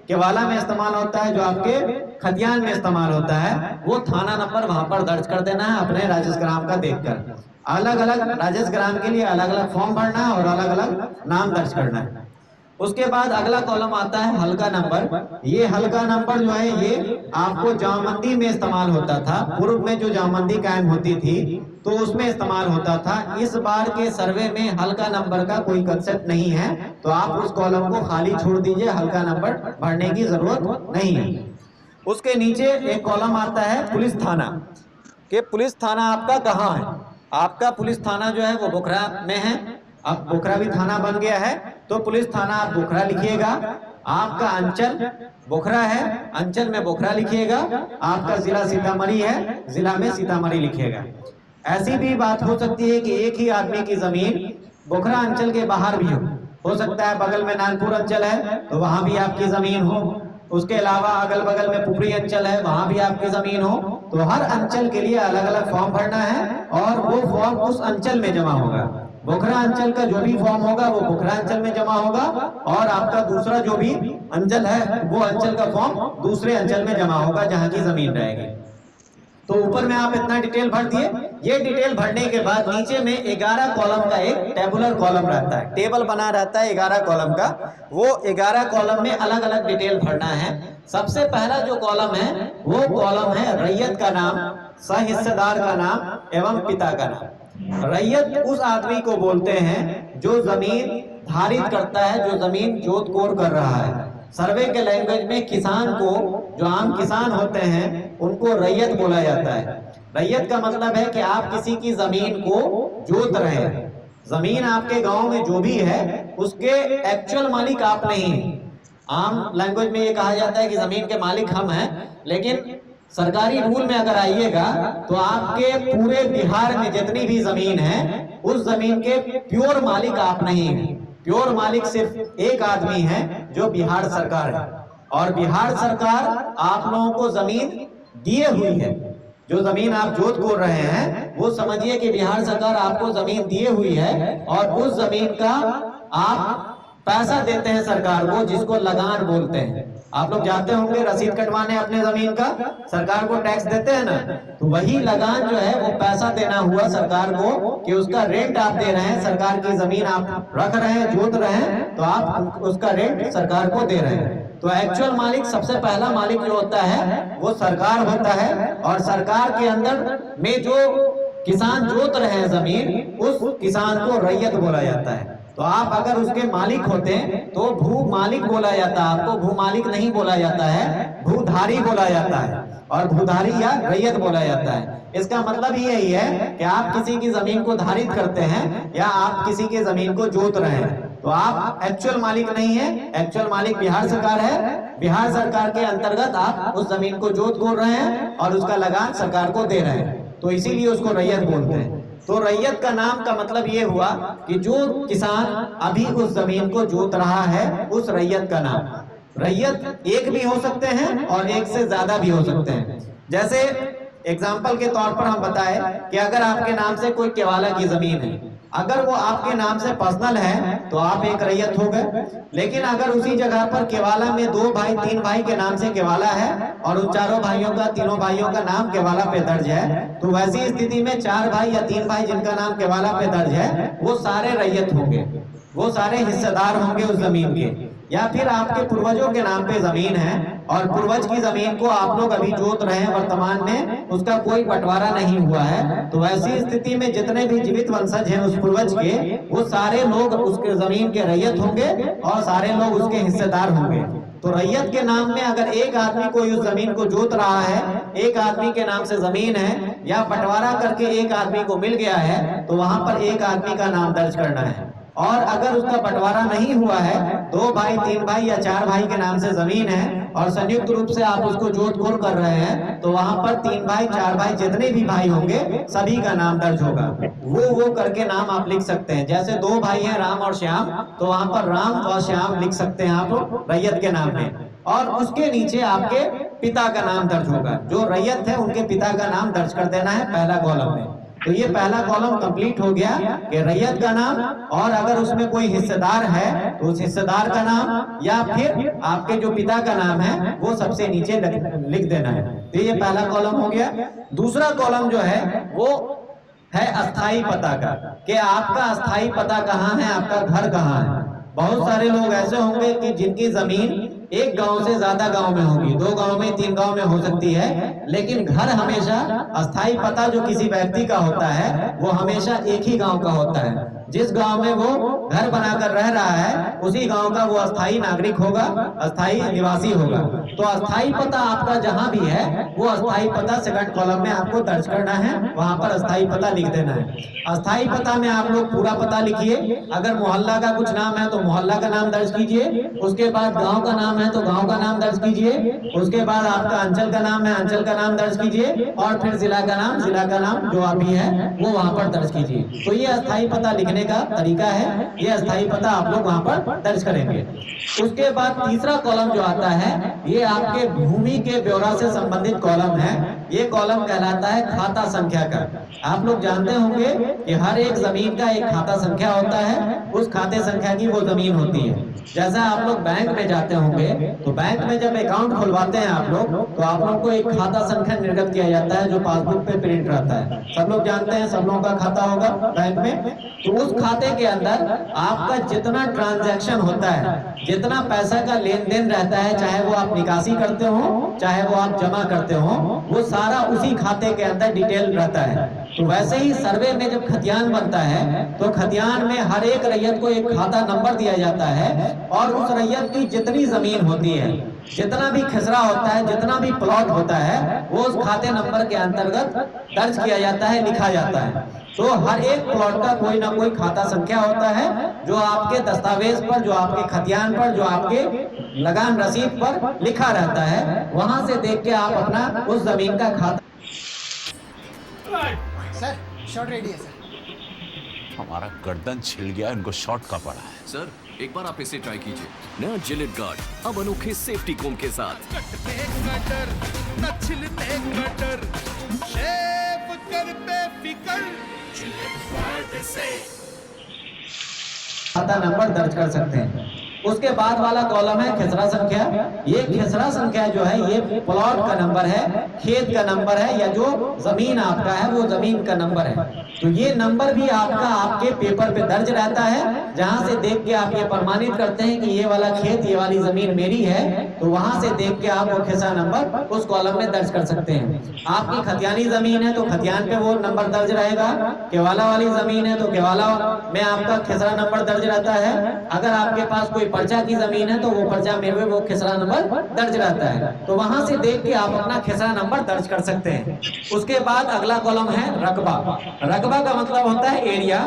केवाला में इस्तेमाल होता है, जो आपके खतियान में इस्तेमाल होता है, वो थाना नंबर वहां पर दर्ज कर देना है अपने राजस्व ग्राम का देखकर। अलग अलग राजस्व ग्राम के लिए अलग अलग फॉर्म भरना है और अलग अलग नाम दर्ज करना है। उसके बाद अगला कॉलम आता है हल्का नंबर। ये हल्का नंबर जो है ये आपको जामबंदी में इस्तेमाल होता था। पूर्व में जो जामबंदी कायम होती थी तो उसमें इस्तेमाल होता था। इस बार के सर्वे में हल्का नंबर का कोई कंसेप्ट नहीं है, तो आप उस कॉलम को खाली छोड़ दीजिए, हल्का नंबर भरने की जरूरत नहीं है। उसके नीचे एक कॉलम आता है पुलिस थाना, कि पुलिस थाना आपका कहाँ है। आपका पुलिस थाना जो है वो बोखरा में है। अब बोखरा भी थाना बन गया है, तो पुलिस थाना आप बोखरा लिखिएगा। आपका अंचल बोखरा है, अंचल में बोखरा लिखिएगा। आपका जिला सीतामढ़ी है, जिला में सीतामढ़ी लिखिएगा। ऐसी भी बात हो सकती है कि एक ही आदमी की जमीन बोखरा अंचल के बाहर भी हो सकता है बगल में नागपुर अंचल है तो वहां भी आपकी जमीन हो। उसके अलावा अगल बगल में पुपरी अंचल है, वहां भी आपकी जमीन हो। तो हर अंचल के लिए अलग अलग फॉर्म भरना है और वो फॉर्म उस अंचल में जमा होगा। बोखरा अंचल का जो भी फॉर्म होगा वो बोखरा अंचल में जमा होगा, और आपका दूसरा जो भी अंचल है वो अंचल का फॉर्म दूसरे अंचल में जमा होगा जहां की जमीन रहेगी। तो ऊपर में आप इतना डिटेल भर दिए। ये डिटेल भरने के बाद नीचे में 11 कॉलम का एक टेबुलर कॉलम रहता है, टेबल बना रहता है 11 कॉलम का। वो 11 कॉलम में अलग अलग डिटेल भरना है। सबसे पहला जो कॉलम है वो कॉलम है रैयत का नाम, सह हिस्सेदार का नाम एवं पिता का नाम। रैयत उस आदमी को बोलते हैं जो जमीन धारित करता है, जो जमीन जोत कोर कर रहा है। सर्वे के लैंग्वेज में किसान को, जो आम किसान होते हैं, उनको रैयत बोला जाता है। रैयत का मतलब है कि आप किसी की जमीन को जोत रहे हैं। जमीन आपके गांव में जो भी है उसके एक्चुअल मालिक आप नहीं हैं। आम लैंग्वेज में ये कहा जाता है कि जमीन के मालिक हम हैं, लेकिन सरकारी रूल में अगर आइएगा तो आपके पूरे बिहार में जितनी भी जमीन है उस जमीन के प्योर मालिक आप नहीं हैं। प्योर मालिक सिर्फ एक आदमी है जो बिहार सरकार है, और बिहार सरकार आप लोगों को जमीन दिए हुई है। जो जमीन आप जोत कोर रहे हैं वो समझिए कि बिहार सरकार आपको जमीन दिए हुई है, और उस जमीन का आप पैसा देते हैं सरकार को, जिसको लगान बोलते हैं। आप लोग जाते होंगे रसीद कटवाने अपने जमीन का, सरकार को टैक्स देते हैं ना, तो वही लगान जो है वो पैसा देना हुआ सरकार को, कि उसका रेंट आप दे रहे हैं। सरकार की जमीन आप रख रहे हैं, जोत रहे हैं, तो आप उसका रेंट सरकार को दे रहे हैं। तो एक्चुअल मालिक, सबसे पहला मालिक जो होता है वो सरकार होता है, और सरकार के अंदर में जो किसान जोत रहे हैं जमीन, उस किसान को रैयत बोला जाता है। तो आप अगर उसके मालिक होते तो भू मालिक बोला जाता है, आपको भू मालिक नहीं बोला जाता है, भूधारी बोला जाता है, और भूधारी या रैयत बोला जाता है। इसका मतलब यही है कि आप किसी की जमीन को धारित करते हैं या आप किसी की जमीन को जोत रहे हैं, तो आप एक्चुअल मालिक नहीं है। एक्चुअल मालिक बिहार सरकार है। बिहार सरकार के अंतर्गत आप उस जमीन को जोत कोर रहे हैं और उसका लगान सरकार को दे रहे हैं, तो इसीलिए उसको रैयत बोलते हैं। तो रैयत का नाम का मतलब ये हुआ कि जो किसान अभी उस जमीन को जोत रहा है, उस रैयत का नाम। रैयत एक भी हो सकते हैं और एक से ज्यादा भी हो सकते हैं। जैसे एग्जाम्पल के तौर पर हम बताएं कि अगर आपके नाम से कोई केवाला की जमीन है, अगर वो आपके नाम से पर्सनल है तो आप एक रैयत हो गए। लेकिन अगर उसी जगह पर केवाला में 2 भाई 3 भाई के नाम से केवाला है और उन चारों भाइयों का, तीनों भाइयों का नाम केवाला पे दर्ज है, तो वैसी स्थिति में 4 भाई या 3 भाई जिनका नाम केवाला पे दर्ज है वो सारे रैयत होंगे, वो सारे हिस्सेदार होंगे उस जमीन के। या फिर आपके पूर्वजों के नाम पे जमीन है और पूर्वज की जमीन को आप लोग अभी जोत रहे हैं वर्तमान में, उसका कोई बंटवारा नहीं हुआ है, तो ऐसी स्थिति में जितने भी जीवित वंशज हैं उस पूर्वज के, वो सारे लोग उसके जमीन के रैयत होंगे और सारे लोग उसके हिस्सेदार होंगे। तो रैयत के नाम में अगर एक आदमी कोई उस जमीन को जोत रहा है, एक आदमी के नाम से जमीन है, या बंटवारा करके एक आदमी को मिल गया है, तो वहां पर एक आदमी का नाम दर्ज करना है। और अगर उसका बंटवारा नहीं हुआ है, 2 भाई 3 भाई या 4 भाई के नाम से जमीन है और संयुक्त रूप से आप उसको जोत खोल कर रहे हैं, तो वहां पर 3 भाई 4 भाई जितने भी भाई होंगे सभी का नाम दर्ज होगा। वो करके नाम आप लिख सकते हैं। जैसे 2 भाई हैं राम और श्याम, तो वहां पर राम और श्याम लिख सकते हैं आप रैयत के नाम में। और उसके नीचे आपके पिता का नाम दर्ज होगा। जो रैयत है उनके पिता का नाम दर्ज कर देना है पहला कॉलम में। तो ये पहला कॉलम कंप्लीट हो गया कि रैयत का नाम, और अगर उसमें कोई हिस्सेदार है तो उस हिस्सेदार का नाम, या फिर आपके जो पिता का नाम है वो सबसे नीचे लिख देना है। तो ये पहला कॉलम हो गया। दूसरा कॉलम जो है वो है अस्थाई पता का, कि आपका अस्थाई पता कहाँ है, आपका घर कहाँ है। बहुत सारे लोग ऐसे होंगे कि जिनकी जमीन एक गांव से ज्यादा गांव में होगी, 2 गांव में 3 गांव में हो सकती है, लेकिन घर हमेशा अस्थाई पता जो किसी व्यक्ति का होता है वो हमेशा एक ही गांव का होता है। जिस गांव में वो घर बनाकर रह रहा है उसी गांव का वो अस्थाई नागरिक होगा, अस्थाई निवासी होगा। तो अस्थाई पता आपका जहां भी है वो अस्थाई पता सेकंड कॉलम में आपको दर्ज करना है, वहां पर अस्थाई पता लिख देना है। अस्थाई पता में आप लोग पूरा पता लिखिए। अगर मोहल्ला का कुछ नाम है तो मोहल्ला का नाम दर्ज कीजिए। उसके बाद गांव का नाम है तो गांव का नाम दर्ज कीजिए। उसके बाद आपका अंचल का नाम है, अंचल का नाम दर्ज कीजिए। और फिर जिला का नाम जो अभी है वो वहां पर दर्ज कीजिए। तो ये अस्थाई पता लिखने का तरीका है। ये अस्थाई पता आप लोग वहां पर दर्ज करेंगे। उसके बाद तीसरा कॉलम जो आता है ये आपके भूमि के ब्यौरा से संबंधित कॉलम है। ये कॉलम कहलाता है खाता संख्या का। आप लोग जानते होंगे कि हर एक जमीन का एक खाता संख्या होता है, उस खाते संख्या की वो जमीन होती है। जैसा आप लोग बैंक में जाते होंगे तो बैंक में जब अकाउंट खुलवाते हैं आप लोग, तो आप लोग को एक खाता संख्या निर्गत किया जाता है जो पासबुक पे प्रिंट रहता है। सब लोग जानते हैं, सब लोगों का खाता होगा बैंक में। तो उस खाते के अंदर आपका जितना ट्रांजैक्शन होता है, जितना पैसा का लेन देन रहता है, चाहे वो आप निकासी करते हो चाहे वो आप जमा करते हो, वो सारा उसी खाते के अंदर डिटेल रहता है। तो वैसे ही सर्वे में जब खतियान बनता है तो खतियान में हर एक रैयत को एक खाता नंबर दिया जाता है, और उस रैयत की जितनी जमीन होती है, जितना भी खसरा होता है, जितना भी प्लॉट होता है, वो उस खाते नंबर के अंतर्गत दर्ज किया जाता है, लिखा जाता है। तो हर एक प्लॉट का कोई ना कोई खाता संख्या होता है जो आपके दस्तावेज पर, जो आपके खतियान पर, जो आपके लगान रसीद पर लिखा रहता है। वहां से देख के आप अपना उस जमीन का खाता। सर शॉट रेडी है सर। हमारा गर्दन छिल गया, इनको शॉट का पड़ा है। सर एक बार आप इसे ट्राई कीजिए। नया जिलेट गार्ड अब अनोखे सेफ्टी कोम के साथ। खाता नंबर दर्ज कर सकते हैं। उसके बाद वाला कॉलम है खसरा संख्या। ये खसरा संख्या जो है ये प्लॉट का नंबर है, खेत का नंबर है, या जो जमीन आपका है वो जमीन का नंबर है। तो ये नंबर भी आपका आपके पेपर पे दर्ज रहता है, जहां से देख के आप ये प्रमाणित करते हैं कि ये वाला खेत, ये वाली जमीन मेरी है। तो वहां से देख के आप वो खसरा नंबर उस कॉलम में दर्ज कर सकते हैं। आपकी खतियानी जमीन है तो खतियान पे वो नंबर दर्ज रहेगा। केवाला वाली जमीन है तो केवाला में आपका खसरा नंबर दर्ज रहता है। अगर आपके पास कोई पर्चा की जमीन है तो वो पर्चा में वो खसरा नंबर दर्ज रहता है। तो वहां से देख के आप अपना खसरा नंबर दर्ज कर सकते हैं। उसके बाद अगला कॉलम है रकबा। रकबा का मतलब होता है एरिया।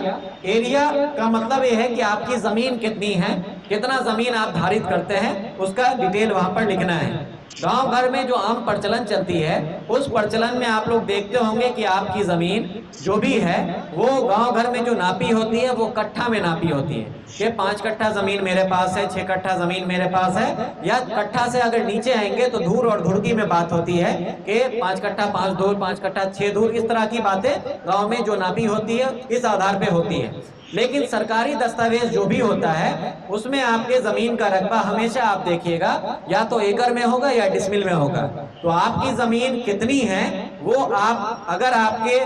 एरिया का मतलब ये है कि आपकी जमीन कितनी है, कितना जमीन आप धारित करते हैं, उसका डिटेल वहां पर लिखना है। गांव भर में जो आम प्रचलन चलती है उस प्रचलन में आप लोग देखते होंगे कि आपकी जमीन जो भी है वो गांव घर में जो नापी होती है वो कट्ठा में नापी होती है कि 5 कट्ठा जमीन मेरे पास है, 6 कट्ठा जमीन मेरे पास है। या कट्ठा से अगर नीचे आएंगे तो धूर और धुड़की में बात होती है कि 5 कट्ठा 5 धूर, 5 कट्ठा 6 धूर, इस तरह की बातें गाँव में जो नापी होती है इस आधार पे होती है। लेकिन सरकारी दस्तावेज जो भी होता है उसमें आपके जमीन का रकबा हमेशा आप देखिएगा या तो एकड़ में होगा या डिसमिल में होगा। तो आपकी जमीन कितनी है वो आप, अगर आपके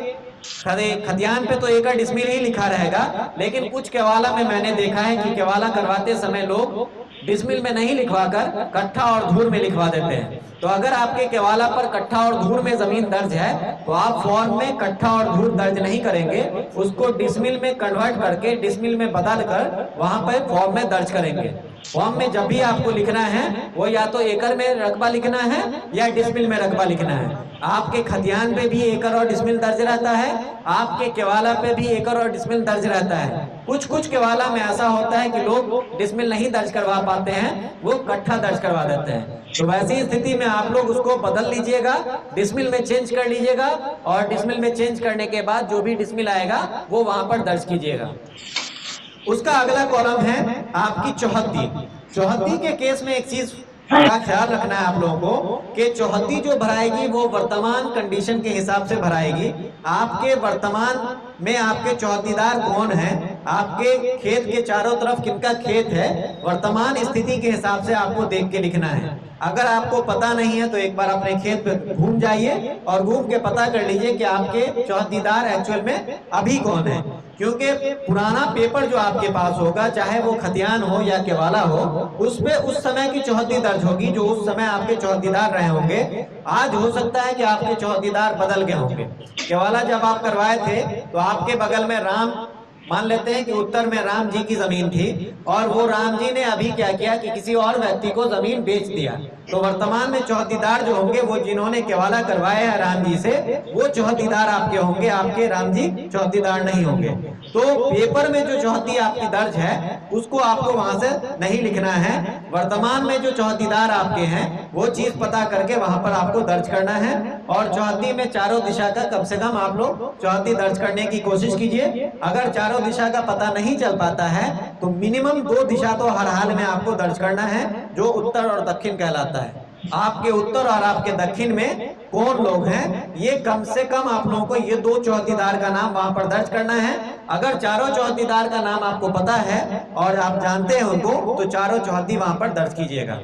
खतियान पे तो एकड़ डिसमिल ही लिखा रहेगा, लेकिन कुछ केवाला में मैंने देखा है कि केवाला करवाते समय लोग डिसमिल में नहीं लिखवाकर कट्ठा और धूर में लिखवा देते हैं। तो अगर आपके केवाला पर कट्ठा और धूर में जमीन दर्ज है तो आप फॉर्म में कट्ठा और धूर दर्ज नहीं करेंगे, उसको डिसमिल में कन्वर्ट करके डिसमिल में बदल कर वहां पर फॉर्म में दर्ज करेंगे। फॉर्म में जब भी आपको लिखना है वो या तो एकड़ में रकबा लिखना है या डिसमिल में रकबा लिखना है। आपके खतियान पे भी एकड़ और डिसमिल दर्ज रहता है, आपके केवाला पे भी एकड़ और डिसमिल दर्ज रहता है। कुछ कुछ केवाला में ऐसा होता है कि लोग डिसमिल नहीं दर्ज करवा पाते हैं, वो कट्ठा दर्ज करवा देते हैं। तो वैसी स्थिति में आप लोग उसको बदल लीजिएगा, डिसमिल में चेंज कर लीजिएगा और डिसमिल में चेंज करने के बाद जो भी डिसमिल आएगा वो वहां पर दर्ज कीजिएगा। उसका अगला कॉलम है आपकी चौहद्दी। चौहद्दी के केस में एक चीज का ख्याल रखना है आप लोगों को कि चौहद्दी जो भराएगी वो वर्तमान कंडीशन के हिसाब से भराएगी। आपके वर्तमान में आपके चौहद्दीदार कौन है, आपके खेत के चारों तरफ किनका खेत है, वर्तमान स्थिति के हिसाब से आपको देख के लिखना है। अगर आपको पता नहीं है तो एक बार अपने खेत पे घूम जाइए और घूम के पता कर लीजिए कि आपके चौहद्दीदार एक्चुअल में अभी कौन है, क्योंकि पुराना पेपर जो आपके पास होगा, चाहे वो खतियान हो या केवाला हो, उसमें उस समय की चौहद्दी दर्ज होगी जो उस समय आपके चौहद्दीदार रहे होंगे। आज हो सकता है कि आपके चौहद्दीदार बदल गए होंगे। केवाला जब आप करवाए थे तो आपके बगल में राम, मान लेते हैं कि उत्तर में राम जी की जमीन थी और वो राम जी ने अभी क्या किया कि किसी और व्यक्ति को जमीन बेच दिया, तो वर्तमान में चौहद्दीदार जो होंगे वो जिन्होंने केवाला करवाया है राम जी से, वो चौहद्दीदार आपके होंगे, आपके राम जी चौहद्दीदार नहीं होंगे। तो पेपर में जो चौहद्दी आपकी दर्ज है उसको आपको वहां से नहीं लिखना है। वर्तमान में जो चौहद्दीदार आपके हैं वो चीज पता करके वहां पर आपको दर्ज करना है और चौहद्दी में चारों दिशा का कम से कम आप लोग चौहद्दी दर्ज करने की कोशिश कीजिए। अगर चारों दिशा का पता नहीं चल पाता है तो मिनिमम 2 दिशा तो हर हाल में आपको दर्ज करना है, जो उत्तर और दक्षिण कहलाता है। आपके उत्तर और आपके दक्षिण में कौन लोग हैं, ये कम से कम आप लोगों को ये 2 चौहद्दीदार का नाम वहां पर दर्ज करना है। अगर चारों चौहद्दीदार का नाम आपको पता है और आप जानते हैं उनको, तो चारों चौहद्दी वहां पर दर्ज कीजिएगा।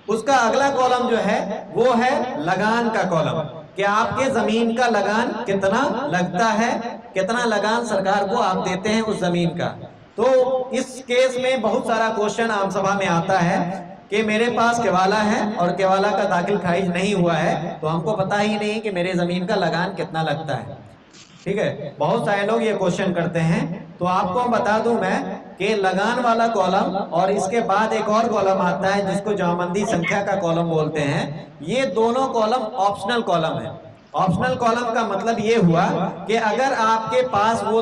उसका अगला कॉलम जो है वो है लगान का कॉलम, कि आपके जमीन का लगान कितना लगता है, कितना लगान सरकार को आप देते हैं उस जमीन का। तो इस केस में बहुत सारा क्वेश्चन आम सभा में आता है कि मेरे पास केवाला है और केवाला का दाखिल खारिज नहीं हुआ है, तो हमको पता ही नहीं कि मेरे जमीन का लगान कितना लगता है। ठीक है, बहुत सारे लोग ये क्वेश्चन करते हैं। तो आपको बता दूं मैं कि लगान वाला कॉलम और इसके बाद एक और कॉलम आता है जिसको जमाबंदी संख्या का कॉलम बोलते हैं, ये दोनों कॉलम ऑप्शनल कॉलम है। ऑप्शनल कॉलम का मतलब ये हुआ कि अगर आपके पास वो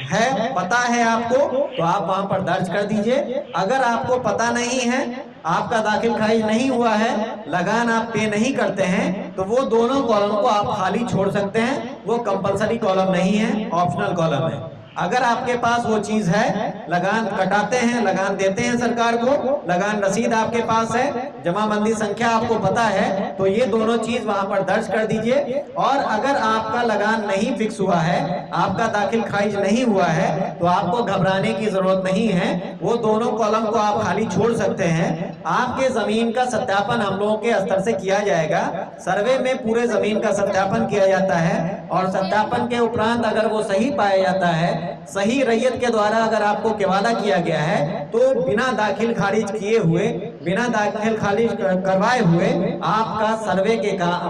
है, पता है आपको, तो आप वहां पर दर्ज कर दीजिए। अगर आपको पता नहीं है, आपका दाखिल खारिज नहीं हुआ है, लगान आप पे नहीं करते हैं, तो वो दोनों कॉलम को आप खाली छोड़ सकते हैं। वो कंपलसरी कॉलम नहीं है, ऑप्शनल कॉलम है। अगर आपके पास वो चीज है, लगान कटाते हैं, लगान देते हैं सरकार को, लगान रसीद आपके पास है, जमाबंदी संख्या आपको पता है, तो ये दोनों चीज वहां पर दर्ज कर दीजिए। और अगर आपका लगान नहीं फिक्स हुआ है, आपका दाखिल खारिज नहीं हुआ है, तो आपको घबराने की जरूरत नहीं है। वो दोनों कॉलम को आप खाली छोड़ सकते हैं। आपके जमीन का सत्यापन हम लोगों के स्तर से किया जाएगा। सर्वे में पूरे जमीन का सत्यापन किया जाता है और सत्यापन के उपरांत अगर वो सही पाया जाता है, सही रैयत के द्वारा अगर आपको केवाला किया गया है, तो बिना दाखिल खारिज किए हुए, बिना दाखिल खारिज करवाए हुए आपका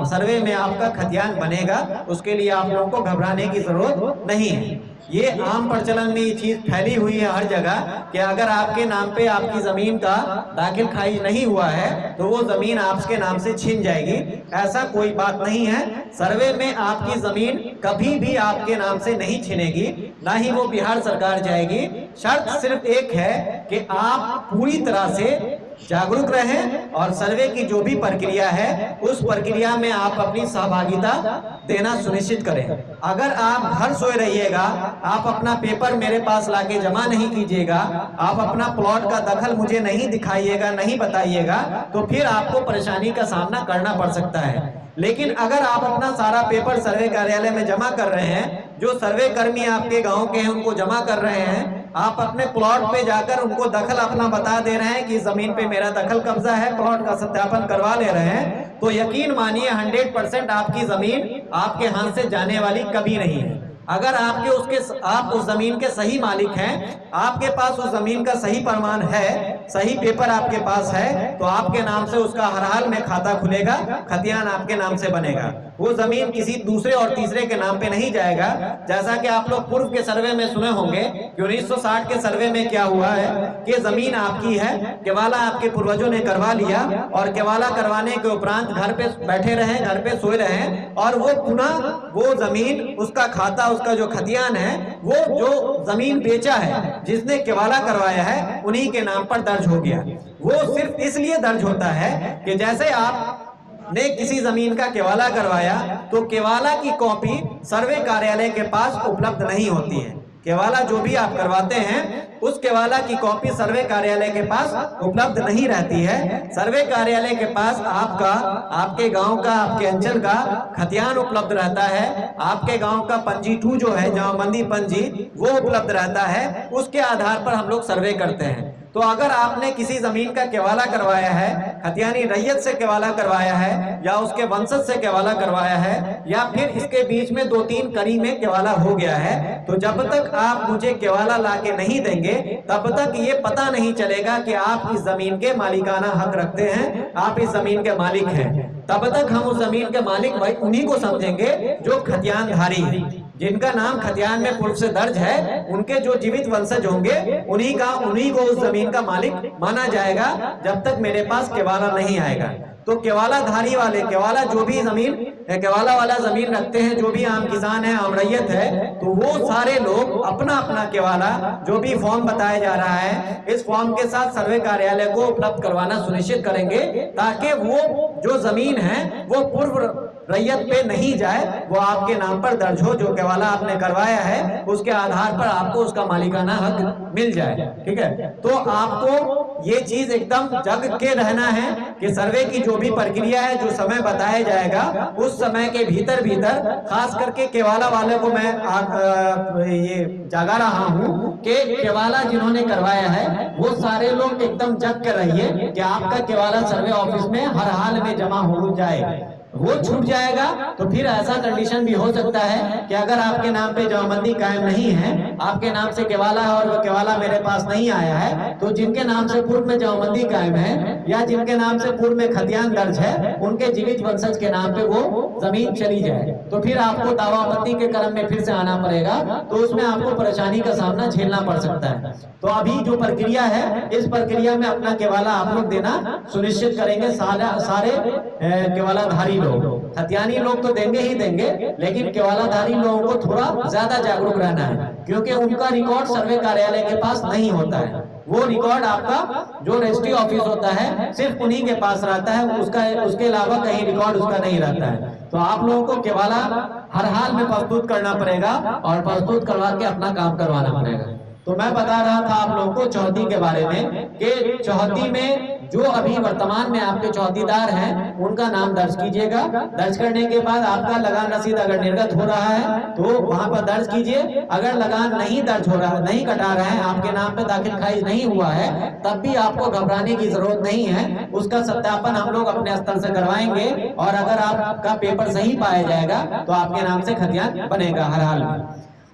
सर्वे में आपका खतियान बनेगा। उसके लिए आप लोगों को घबराने की जरूरत नहीं है। ये आम प्रचलन में ये चीज फैली हुई है हर जगह कि अगर आपके नाम पे आपकी जमीन का दाखिल खारिज नहीं हुआ है तो वो जमीन आपके नाम से छीन जाएगी। ऐसा कोई बात नहीं है। सर्वे में आपकी जमीन कभी भी आपके नाम से नहीं छीनेगी, ना ही वो बिहार सरकार जाएगी। शर्त सिर्फ एक है कि आप पूरी तरह से जागरूक रहें और सर्वे की जो भी प्रक्रिया है उस प्रक्रिया में आप अपनी सहभागिता देना सुनिश्चित करें। अगर आप घर सोए रहिएगा, आप अपना पेपर मेरे पास लाके जमा नहीं कीजिएगा, आप अपना प्लॉट का दखल मुझे नहीं दिखाइएगा, नहीं बताइएगा, तो फिर आपको परेशानी का सामना करना पड़ सकता है। लेकिन अगर आप अपना सारा पेपर सर्वे कार्यालय में जमा कर रहे हैं, जो सर्वे कर्मी आपके गांव के हैं उनको जमा कर रहे हैं, आप अपने प्लॉट पे जाकर उनको दखल अपना बता दे रहे हैं कि जमीन पे मेरा दखल कब्जा है, प्लॉट का सत्यापन करवा ले रहे हैं, तो यकीन मानिए 100% आपकी जमीन आपके हाथ से जाने वाली कभी नहीं है। अगर आप उस जमीन के सही मालिक हैं, आपके पास उस जमीन का सही प्रमाण है, सही पेपर आपके पास है, तो आपके नाम से उसका हर हाल में खाता खुलेगा, खतियान आपके नाम से बनेगा। वो जमीन किसी दूसरे और तीसरे के नाम पे नहीं जाएगा। जैसा कि आप लोग पूर्व के सर्वे में सुने होंगे कि 1960 के सर्वे में क्या हुआ है कि जमीन आपकी है, केवाला आपके पूर्वजों ने करवा लिया, और केवाला करवाने के उपरांत घर पे बैठे रहे, घर पे सोए रहे, और वो पुनः वो जमीन, उसका खाता, उसका जो खतियान है, वो जो जमीन बेचा है, जिसने केवाला करवाया है, उन्हीं के नाम पर दर्ज हो गया। वो सिर्फ इसलिए दर्ज होता है कि जैसे आप ने किसी जमीन का केवाला करवाया तो केवाला की कॉपी सर्वे कार्यालय के पास उपलब्ध नहीं होती है। केवाला जो भी आप करवाते हैं उस केवाला की कॉपी सर्वे कार्यालय के पास उपलब्ध नहीं रहती है। सर्वे कार्यालय के पास आपका, आपके गांव का, आपके अंचल का खतियान उपलब्ध रहता है। आपके गांव का पंजी 2 जो है, जमाबंदी पंजी, वो उपलब्ध रहता है। उसके आधार पर हम लोग सर्वे करते हैं। तो अगर आपने किसी जमीन का केवाला करवाया है, खतियानी रैयत से केवाला करवाया है, या उसके वंशज से केवाला करवाया है, या फिर इसके बीच में 2-3 कड़ी में केवाला हो गया है, तो जब तक आप मुझे केवाला लाके नहीं देंगे तब तक ये पता नहीं चलेगा कि आप इस जमीन के मालिकाना हक रखते हैं, आप इस जमीन के मालिक हैं। तब तक हम उस जमीन के मालिक भाई उन्हीं को समझेंगे जो खतियानधारी हैं, जिनका नाम खतियान में पूर्व से दर्ज है। उनके जो जीवित वंशज होंगे उन्हीं को उस जमीन का मालिक माना जाएगा, जब तक मेरे पास केवाला नहीं आएगा। तो केवाला धारी वाले, केवाला जो भी जमीन, केवाला वाला जमीन रखते हैं, जो भी आम किसान है, आम रैयत है, तो वो सारे लोग अपना अपना केवाला, जो भी फॉर्म बताया जा रहा है, इस फॉर्म के साथ सर्वे कार्यालय को उपलब्ध करवाना सुनिश्चित करेंगे, ताकि वो जो जमीन है वो पूर्व रैयत पे नहीं जाए, वो आपके नाम पर दर्ज हो। जो केवाला आपने करवाया है उसके आधार पर आपको उसका मालिकाना हक मिल जाए। ठीक है, तो आपको ये चीज एकदम जग के रहना है कि सर्वे की जो भी प्रक्रिया है, जो समय बताया जाएगा, उस समय के भीतर खास करके केवाला वाले को मैं ये जागा रहा हूँ कि केवाला जिन्होंने करवाया है वो सारे लोग एकदम जग के रहिए कि आपका केवाला सर्वे ऑफिस में हर हाल में जमा हो जाए। वो छूट जाएगा तो फिर ऐसा कंडीशन भी हो सकता है कि अगर आपके नाम पे जमाबंदी कायम नहीं है, आपके नाम से केवाला है और वो केवाला मेरे पास नहीं आया है, तो जिनके नाम से पूर्व में जमाबंदी कायम है या जिनके नाम से पूर्व में खतियान दर्ज है, उनके जीवित वंशज के नाम पे वो जमीन चली जाए, तो फिर आपको दावा आपत्ति के क्रम में फिर से आना पड़ेगा, तो उसमें आपको परेशानी का सामना झेलना पड़ सकता है। तो अभी जो प्रक्रिया है, इस प्रक्रिया में अपना केवाला आप लोग देना सुनिश्चित करेंगे। सारे केवालाधारी लोग, खतियानी लोग तो देंगे ही देंगे, लेकिन केवालाधारी लोगों को थोड़ा ज्यादा जागरूक रहना है, क्योंकि उनका रिकॉर्ड सर्वे कार्यालय के पास नहीं होता है। वो रिकॉर्ड आपका जो रजिस्ट्री ऑफिस होता है सिर्फ उन्हीं के पास रहता है, उसके अलावा कहीं रिकॉर्ड उसका नहीं रहता है। तो आप लोगों को केवाला हर हाल में प्रस्तुत करना पड़ेगा और प्रस्तुत करवा के अपना काम करवाना पड़ेगा। तो मैं बता रहा था आप लोगों को चौहदी के बारे में कि चौहदी में जो अभी वर्तमान में आपके चौहदीदार हैं उनका नाम दर्ज कीजिएगा। दर्ज करने के बाद आपका लगान रसीद अगर निर्गत हो रहा है तो वहां पर दर्ज कीजिए। अगर लगान नहीं दर्ज हो रहा, नहीं कटा रहा है, आपके नाम पे दाखिल खारिज नहीं हुआ है, तब भी आपको घबराने की जरूरत नहीं है। उसका सत्यापन हम लोग अपने स्तर से करवाएंगे, और अगर आपका पेपर सही पाया जाएगा तो आपके नाम से खतियान बनेगा हर हाल में।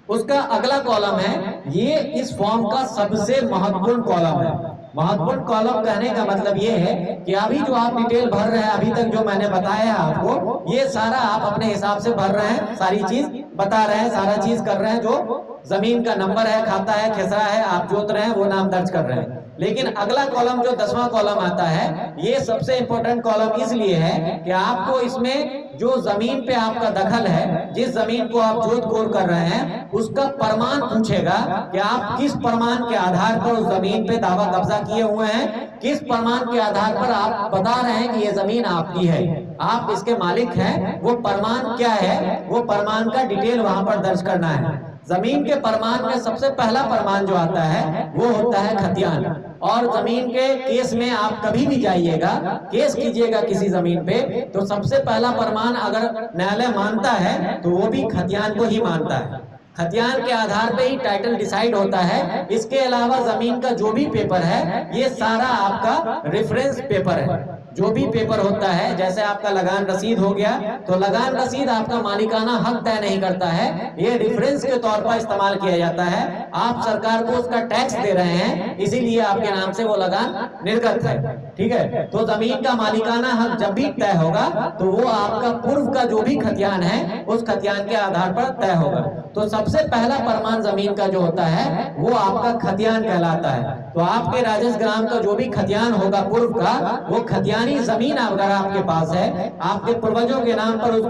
उसका अगला कॉलम है, ये इस फॉर्म का सबसे महत्वपूर्ण कॉलम है। महत्वपूर्ण कॉलम कहने का मतलब ये है कि अभी जो आप डिटेल भर रहे हैं, अभी तक जो मैंने बताया आपको, ये सारा आप अपने हिसाब से भर रहे हैं, सारी चीज बता रहे हैं, सारा चीज कर रहे हैं। जो जमीन का नंबर है, खाता है, खेसरा है, आप जोत रहे हैं, वो नाम दर्ज कर रहे हैं। लेकिन अगला कॉलम जो 10वां कॉलम आता है, ये सबसे इंपॉर्टेंट कॉलम इसलिए है कि आपको इसमें जो जमीन पे आपका दखल है, जिस जमीन को आप जोत कोर कर रहे हैं, उसका प्रमाण पूछेगा कि आप किस प्रमाण के आधार पर उस जमीन पे दावा कब्जा किए हुए हैं, किस प्रमाण के आधार पर आप बता रहे हैं कि ये जमीन आपकी है, आप इसके मालिक हैं। वो प्रमाण क्या है, वो प्रमाण का डिटेल वहां पर दर्ज करना है। जमीन के प्रमाण में सबसे पहला प्रमाण जो आता है वो होता है खतियान। और जमीन के केस में आप कभी भी जाइएगा, केस कीजिएगा किसी जमीन पे, तो सबसे पहला प्रमाण अगर न्यायालय मानता है तो वो भी खतियान को ही मानता है। खतियान के आधार पे ही टाइटल डिसाइड होता है। इसके अलावा जमीन का जो भी पेपर है, ये सारा आपका रेफरेंस पेपर है। जो भी पेपर होता है, जैसे आपका लगान रसीद हो गया, तो लगान रसीद आपका मालिकाना हक तय नहीं करता है, ये रेफरेंस के तौर पर इस्तेमाल किया जाता है। आप सरकार को उसका टैक्स दे रहे हैं, इसीलिए आपके नाम से वो लगान निर्गत है। ठीक है, तो जमीन का मालिकाना हक जब भी तय होगा तो वो आपका पूर्व का जो भी खतियान है उस खतियान के आधार पर तय होगा। तो सबसे पहला प्रमाण जमीन का जो होता है वो आपका खतियान कहलाता है। तो आपके राजस्व ग्राम का जो भी खतियान होगा पूर्व का, वो खतियानी जमीन अगर आपके पास है, आपके पूर्वजों के नाम पर उस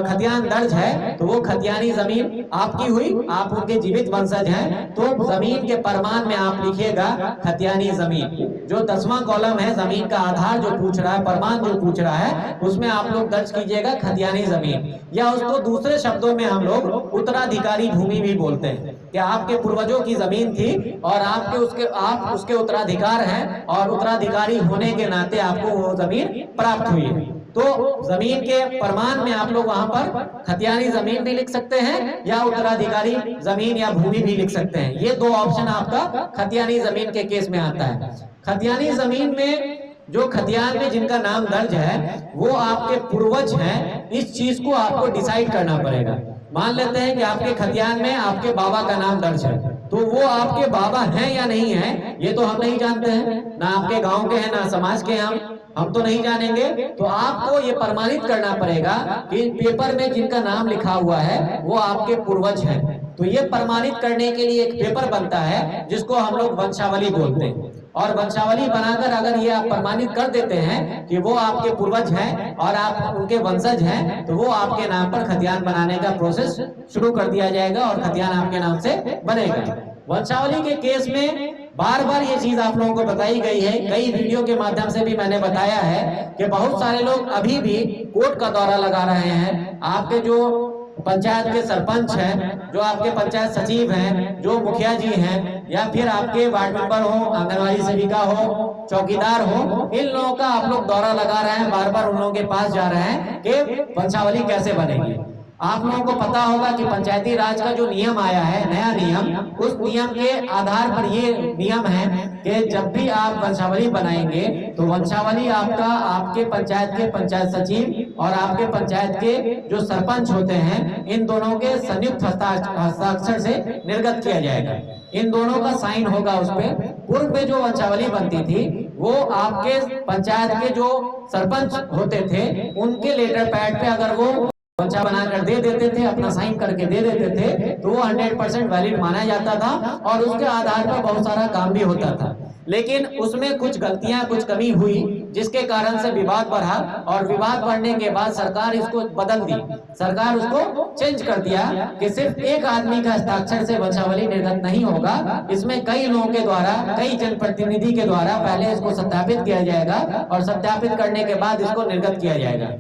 खतियान दर्ज है, तो वो खतियानी जमीन आपकी हुई, आप उनके जीवित वंशज हैं, तो जमीन के प्रमाण में आप लिखिएगा खतियानी जमीन। जो 10वां कॉलम है जमीन का आधार जो पूछ रहा है, प्रमाण जो पूछ रहा है, उसमें आप लोग दर्ज कीजिएगा खतियानी जमीन, या उसको दूसरे शब्दों में हम लोग उत्तराधिकारी भूमि भी बोलते हैं कि आपके पूर्वजों की जमीन थी और आप उसके उत्तराधिकार हैं और उत्तराधिकारी होने के नाते आपको वो जमीन प्राप्त हुई है। तो जमीन के प्रमाण में आप लोग वहां पर खतियानी जमीन भी लिख सकते हैं या उत्तराधिकारी जमीन या भूमि भी लिख सकते हैं। ये दो ऑप्शन आपका खतियानी जमीन के केस में आता है। खतियानी जमीन में जो खतियान में जिनका नाम दर्ज है वो आपके पूर्वज हैं, इस चीज को आपको डिसाइड करना पड़ेगा। मान लेते हैं कि आपके खतियान में आपके बाबा का नाम दर्ज है, तो वो आपके बाबा हैं या नहीं है ये तो हम नहीं जानते हैं, ना आपके गांव के हैं ना समाज के, हम तो नहीं जानेंगे। तो आपको ये प्रमाणित करना पड़ेगा कि पेपर में जिनका नाम लिखा हुआ है वो आपके पूर्वज हैं। तो ये प्रमाणित करने के लिए एक पेपर बनता है जिसको हम लोग वंशावली बोलते हैं, और वंशावली बनाकर अगर ये आप प्रमाणित कर देते हैं कि वो आपके पूर्वज हैं और आप उनके वंशज हैं, तो वो आपके नाम पर खतियान बनाने का प्रोसेस शुरू कर दिया जाएगा और खतियान आपके नाम से बनेगा। वंशावली के केस में बार बार ये चीज आप लोगों को बताई गई है, कई वीडियो के माध्यम से भी मैंने बताया है कि बहुत सारे लोग अभी भी कोर्ट का दौरा लगा रहे हैं। आपके जो पंचायत के सरपंच हैं, जो आपके पंचायत सचिव हैं, जो मुखिया जी हैं, या फिर आपके वार्ड मेंबर हो, आंगनवाड़ी सेविका हो, चौकीदार हो, इन लोगों का आप लोग दौरा लगा रहे हैं, बार बार उन लोगों के पास जा रहे हैं कि वंशावली कैसे बनेगी। आप लोगों को पता होगा कि पंचायती राज का जो नियम आया है, नया नियम, उस नियम के आधार पर ये नियम है कि जब भी आप वंशावली बनाएंगे तो वंशावली आपका आपके पंचायत के पंचायत सचिव और आपके पंचायत के जो सरपंच होते हैं, इन दोनों के संयुक्त हस्ताक्षर से निर्गत किया जाएगा। इन दोनों का साइन होगा उस पे। पूर्व में जो वंशावली बनती थी वो आपके पंचायत के जो सरपंच होते थे उनके लेटर पैड पे अगर वो वंशा बनाकर दे देते थे, अपना साइन करके दे देते थे, तो वो 100% वैलिड माना जाता था और उसके आधार पर बहुत सारा काम भी होता था। लेकिन उसमें कुछ गलतियां, कुछ कमी हुई, जिसके कारण से विवाद बढ़ा, और विवाद बढ़ने के बाद सरकार इसको बदल दी। सरकार उसको चेंज कर दिया कि सिर्फ एक आदमी का हस्ताक्षर से वंशावली निर्गत नहीं होगा, इसमें कई लोगों के द्वारा, कई जनप्रतिनिधि के द्वारा पहले इसको सत्यापित किया जाएगा और सत्यापित करने के बाद इसको निर्गत किया जाएगा।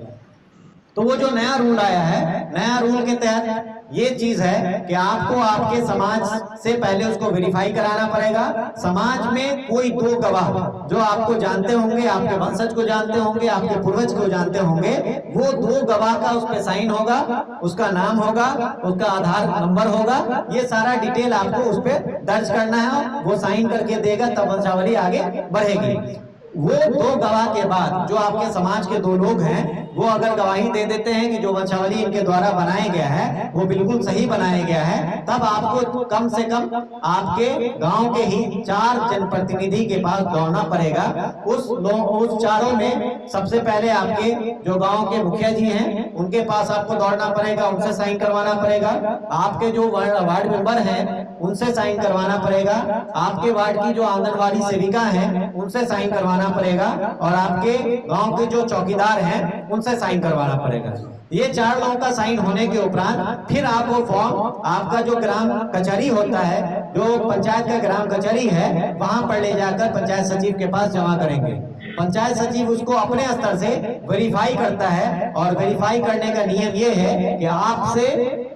तो वो जो नया रूल आया है, नया रूल के तहत ये चीज है कि आपको आपके समाज से पहले उसको वेरीफाई कराना पड़ेगा। समाज में कोई दो गवाह जो आपको जानते होंगे, आपके वंशज को जानते होंगे, आपके पूर्वज को जानते होंगे, वो दो गवाह का उस पे साइन होगा, उसका नाम होगा, उसका आधार नंबर होगा, ये सारा डिटेल आपको उस पे दर्ज करना है। वो साइन करके देगा तब वंशावली आगे बढ़ेगी। वो दो गवाह के बाद जो आपके समाज के दो लोग हैं वो अगर गवाही दे देते हैं कि जो वंशावली इनके द्वारा बनाया गया है वो बिल्कुल सही बनाया गया है, तब आपको कम से कम आपके गांव के ही 4 जनप्रतिनिधि के पास दौड़ना पड़ेगा। उस चारों में सबसे पहले आपके जो गांव के मुखिया जी हैं उनके पास आपको दौड़ना पड़ेगा, उनसे साइन करवाना पड़ेगा। आपके जो वार्ड मेंबर हैं उनसे साइन करवाना पड़ेगा। आपके वार्ड की जो आंगनवाड़ी सेविका हैं उनसे साइन करवाना पड़ेगा, और आपके गांव के जो चौकीदार हैं उनसे साइन करवाना पड़ेगा। ये 4 लोगों का साइन होने के उपरांत फिर आप वो फॉर्म आपका जो ग्राम कचहरी होता है, जो पंचायत का ग्राम कचहरी है, वहां पर ले जाकर पंचायत सचिव के पास जमा करेंगे। पंचायत सचिव उसको अपने स्तर से वेरीफाई करता है, और वेरीफाई करने का नियम ये है कि आपसे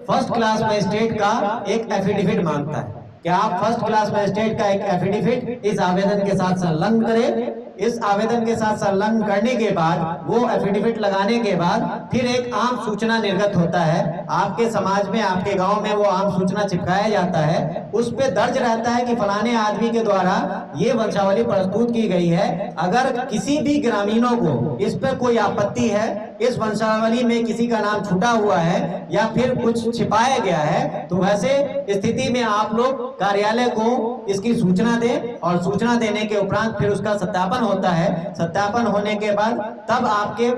फर्स्ट क्लास मजिस्ट्रेट का एक एफिडेविट मांगता है कि आप फर्स्ट क्लास मजिस्ट्रेट का एक एफिडेविट इस आवेदन के साथ संलग्न करें। इस आवेदन के साथ संलग्न करने के बाद, वो एफिडेविट लगाने के बाद फिर एक आम सूचना निर्गत होता है। आपके समाज में, आपके गांव में वो आम सूचना चिपकाया जाता है। उस पे दर्ज रहता है कि फलाने आदमी के द्वारा ये वंशावली प्रस्तुत की गई है। अगर किसी भी ग्रामीणों को इस पर कोई आपत्ति है, इस वंशावली में किसी का नाम छूटा हुआ है या फिर कुछ छिपाया गया है, तो वैसे स्थिति में आप लोग कार्यालय को इसकी सूचना दें और सूचना देने के उपरांत फिर उसका सत्यापन होता है। सत्यापन होने के बाद तब आपके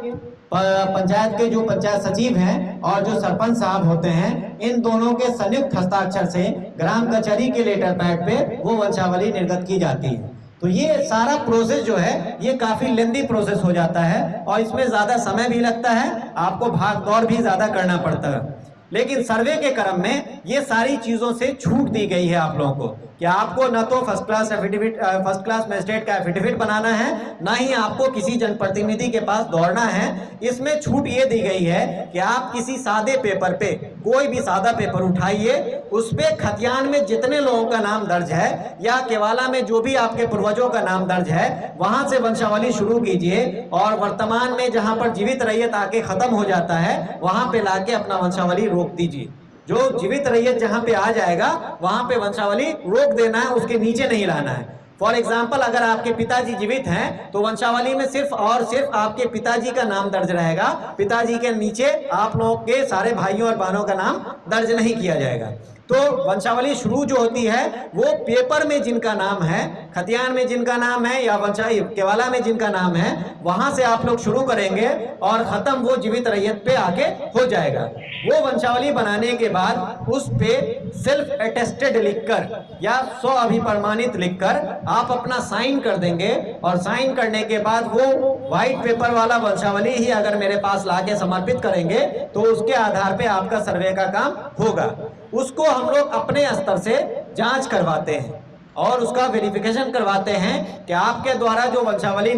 पंचायत के जो पंचायत सचिव हैं और जो सरपंच साहब होते हैं, इन दोनों के संयुक्त हस्ताक्षर से ग्राम कचहरी के लेटर पैड पे वो वंशावली निर्गत की जाती है। तो ये सारा प्रोसेस जो है ये काफी लेंदी प्रोसेस हो जाता है और इसमें ज्यादा समय भी लगता है, आपको भाग दौड़ भी ज्यादा करना पड़ता है। लेकिन सर्वे के क्रम में ये सारी चीजों से छूट दी गई है आप लोगों को कि आपको न तो फर्स्ट क्लास मजिस्ट्रेट का एफिडेविट बनाना है, ना ही आपको किसी जनप्रतिनिधि के पास दौड़ना है। इसमें छूट ये दी गई है कि आप किसी सादे पेपर पे, कोई भी सादा पेपर उठाइए, उस पे खतियान में जितने लोगों का नाम दर्ज है या केवाला में जो भी आपके पूर्वजों का नाम दर्ज है, वहां से वंशावली शुरू कीजिए और वर्तमान में जहां पर जीवित रैयत आके खत्म हो जाता है, वहां पे लाके अपना वंशावली रोक दीजिए। जो जीवित रैयत जहां पे आ जाएगा वहां पे वंशावली रोक देना है, उसके नीचे नहीं लाना है। फॉर एग्जाम्पल, अगर आपके पिताजी जीवित हैं तो वंशावली में सिर्फ और सिर्फ आपके पिताजी का नाम दर्ज रहेगा, पिताजी के नीचे आप लोगों के सारे भाइयों और बहनों का नाम दर्ज नहीं किया जाएगा। तो वंशावली शुरू जो होती है वो पेपर में जिनका नाम है, खतियान में जिनका नाम है या केवाला में जिनका नाम है, वहां से आप लोग शुरू करेंगे और खत्म वो जीवित रैयत पे आके हो जाएगा। वो वंशावली बनाने के बाद उस पे सेल्फ अटेस्टेड लिखकर या स्व अभिप्रमाणित लिखकर आप अपना साइन कर देंगे और साइन करने के बाद वो व्हाइट पेपर वाला वंशावली ही अगर मेरे पास लाके समर्पित करेंगे तो उसके आधार पे आपका सर्वे का काम होगा। उसको हम लोग अपने स्तर से जांच करवाते हैं और उसका वेरिफिकेशन करवाते हैं कि आपके द्वारा जो वंशावली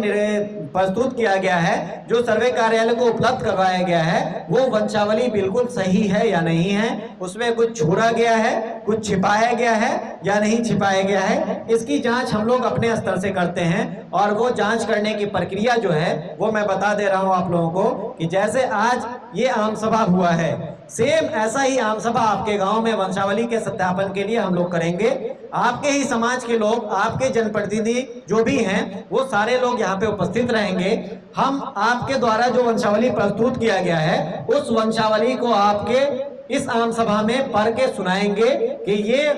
प्रस्तुत किया गया है, जो सर्वे कार्यालय को उपलब्ध करवाया गया है, वो वंशावली बिल्कुल सही है या नहीं है, उसमें कुछ छोड़ा गया है, कुछ छिपाया गया है या नहीं छिपाया गया है। इसकी जांच हम लोग अपने स्तर से करते हैं और वो जांच करने की प्रक्रिया जो है वो मैं बता दे रहा हूं आप लोगों को कि जैसे आज ये आम सभा हुआ है, सेम ऐसा ही आम सभा आपके गांव में वंशावली के सत्यापन के लिए हम लोग करेंगे। आपके ही समाज के लोग, आपके जनप्रतिनिधि जो भी हैं, वो सारे लोग यहाँ पे उपस्थित रहेंगे। हम आपके द्वारा जो वंशावली प्रस्तुत किया गया है उस वंशावली को आपके इस आम सभा में पढ़ के सुनाएंगे कि ये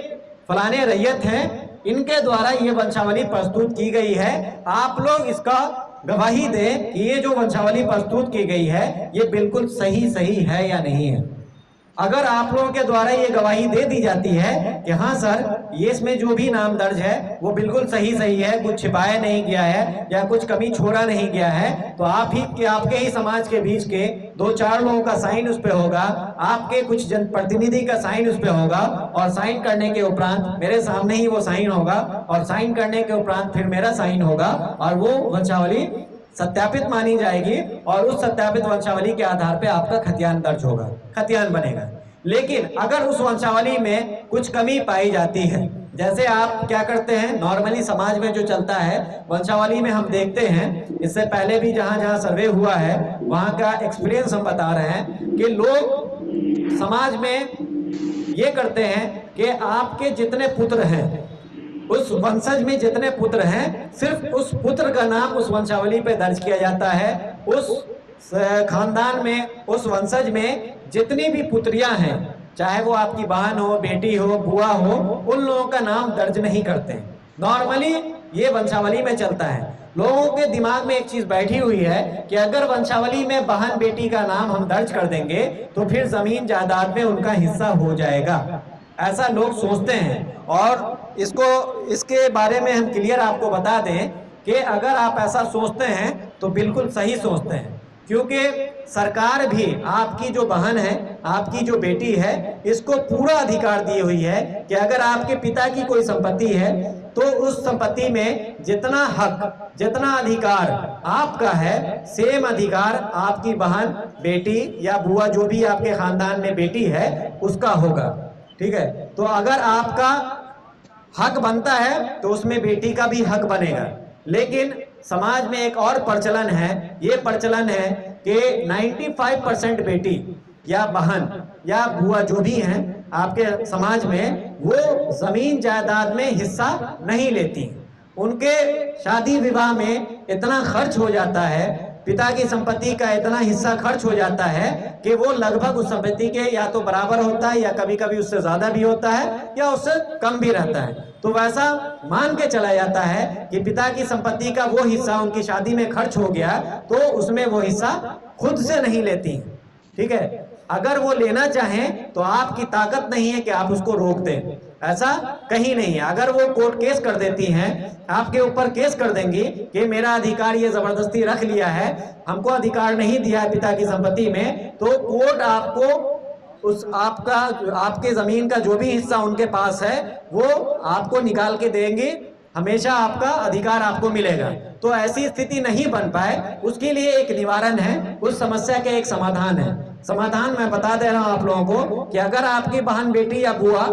फलाने रैयत हैं, इनके द्वारा ये वंशावली प्रस्तुत की गई है। आप लोग इसका गवाही दें कि ये जो वंशावली प्रस्तुत की गई है ये बिल्कुल सही है या नहीं है। अगर आप लोगों के द्वारा ये गवाही दे दी जाती है कि हाँ सर, ये इसमें जो भी नाम दर्ज है वो बिल्कुल सही है, कुछ छिपाया नहीं गया है या कुछ कमी छोड़ा नहीं गया है, तो आपके ही समाज के बीच के 2-4 लोगों का साइन उस पे होगा, आपके कुछ जनप्रतिनिधि का साइन उस पे होगा और साइन करने के उपरांत मेरे सामने ही वो साइन होगा और साइन करने के उपरांत फिर मेरा साइन होगा और वो वंशावली सत्यापित मानी जाएगी और उस सत्यापित वंशावली के आधार पे आपका खतियान दर्ज होगा, खतियान बनेगा। लेकिन अगर उस वंशावली में कुछ कमी पाई जाती है, जैसे आप क्या करते हैं, नॉर्मली समाज में जो चलता है वंशावली में हम देखते हैं, इससे पहले भी जहां सर्वे हुआ है वहां का एक्सपीरियंस हम बता रहे हैं कि लोग समाज में ये करते हैं कि आपके जितने पुत्र हैं, उस वंशज में जितने पुत्र हैं, सिर्फ उस पुत्र का नाम उस वंशावली पे दर्ज किया जाता है। उस खानदान में, उस वंशज में जितनी भी पुत्रियां हैं, चाहे वो आपकी बहन हो, बेटी हो, बुआ हो, उन लोगों का नाम दर्ज नहीं करते। नॉर्मली ये वंशावली में चलता है। लोगों के दिमाग में एक चीज बैठी हुई है कि अगर वंशावली में बहन बेटी का नाम हम दर्ज कर देंगे तो फिर जमीन जायदाद में उनका हिस्सा हो जाएगा, ऐसा लोग सोचते हैं। और इसके बारे में हम क्लियर आपको बता दें कि अगर आप ऐसा सोचते हैं तो बिल्कुल सही सोचते हैं, क्योंकि सरकार भी आपकी जो बहन है, आपकी जो बेटी है, इसको पूरा अधिकार दी हुई है कि अगर आपके पिता की कोई संपत्ति है तो उस संपत्ति में जितना हक, जितना अधिकार आपका है, सेम अधिकार आपकी बहन, बेटी या बुआ जो भी आपके खानदान में बेटी है उसका होगा। ठीक है, तो अगर आपका हक बनता है तो उसमें बेटी का भी हक बनेगा। लेकिन समाज में एक और प्रचलन है, ये प्रचलन है कि 95% बेटी या बहन या बुआ जो भी हैं आपके समाज में, वो जमीन जायदाद में हिस्सा नहीं लेती। उनके शादी विवाह में इतना खर्च हो जाता है, पिता की संपत्ति का इतना हिस्सा खर्च हो जाता है कि वो लगभग उस संपत्ति के या तो बराबर होता है या कभी कभी उससे ज्यादा भी होता है या उससे कम भी रहता है। तो वैसा मान के चला जाता है कि पिता की संपत्ति का वो हिस्सा उनकी शादी में खर्च हो गया तो उसमें वो हिस्सा खुद से नहीं लेती, ठीक है। अगर वो लेना चाहें तो आपकी ताकत नहीं है कि आप उसको रोक दें, ऐसा कहीं नहीं है। अगर वो कोर्ट केस कर देती हैं, आपके ऊपर केस कर देंगी कि मेरा अधिकार ये जबरदस्ती रख लिया है, हमको अधिकार नहीं दिया है पिता की संपत्ति में, तो कोर्ट आपको उस आपके जमीन का जो भी हिस्सा उनके पास है वो आपको निकाल के देंगे, हमेशा आपका अधिकार आपको मिलेगा। तो ऐसी स्थिति नहीं बन पाए उसके लिए एक निवारण है, उस समस्या के एक समाधान है। समाधान मैं बता दे रहा हूं आप लोगों को कि अगर आपकी बहन, बेटी या बुआ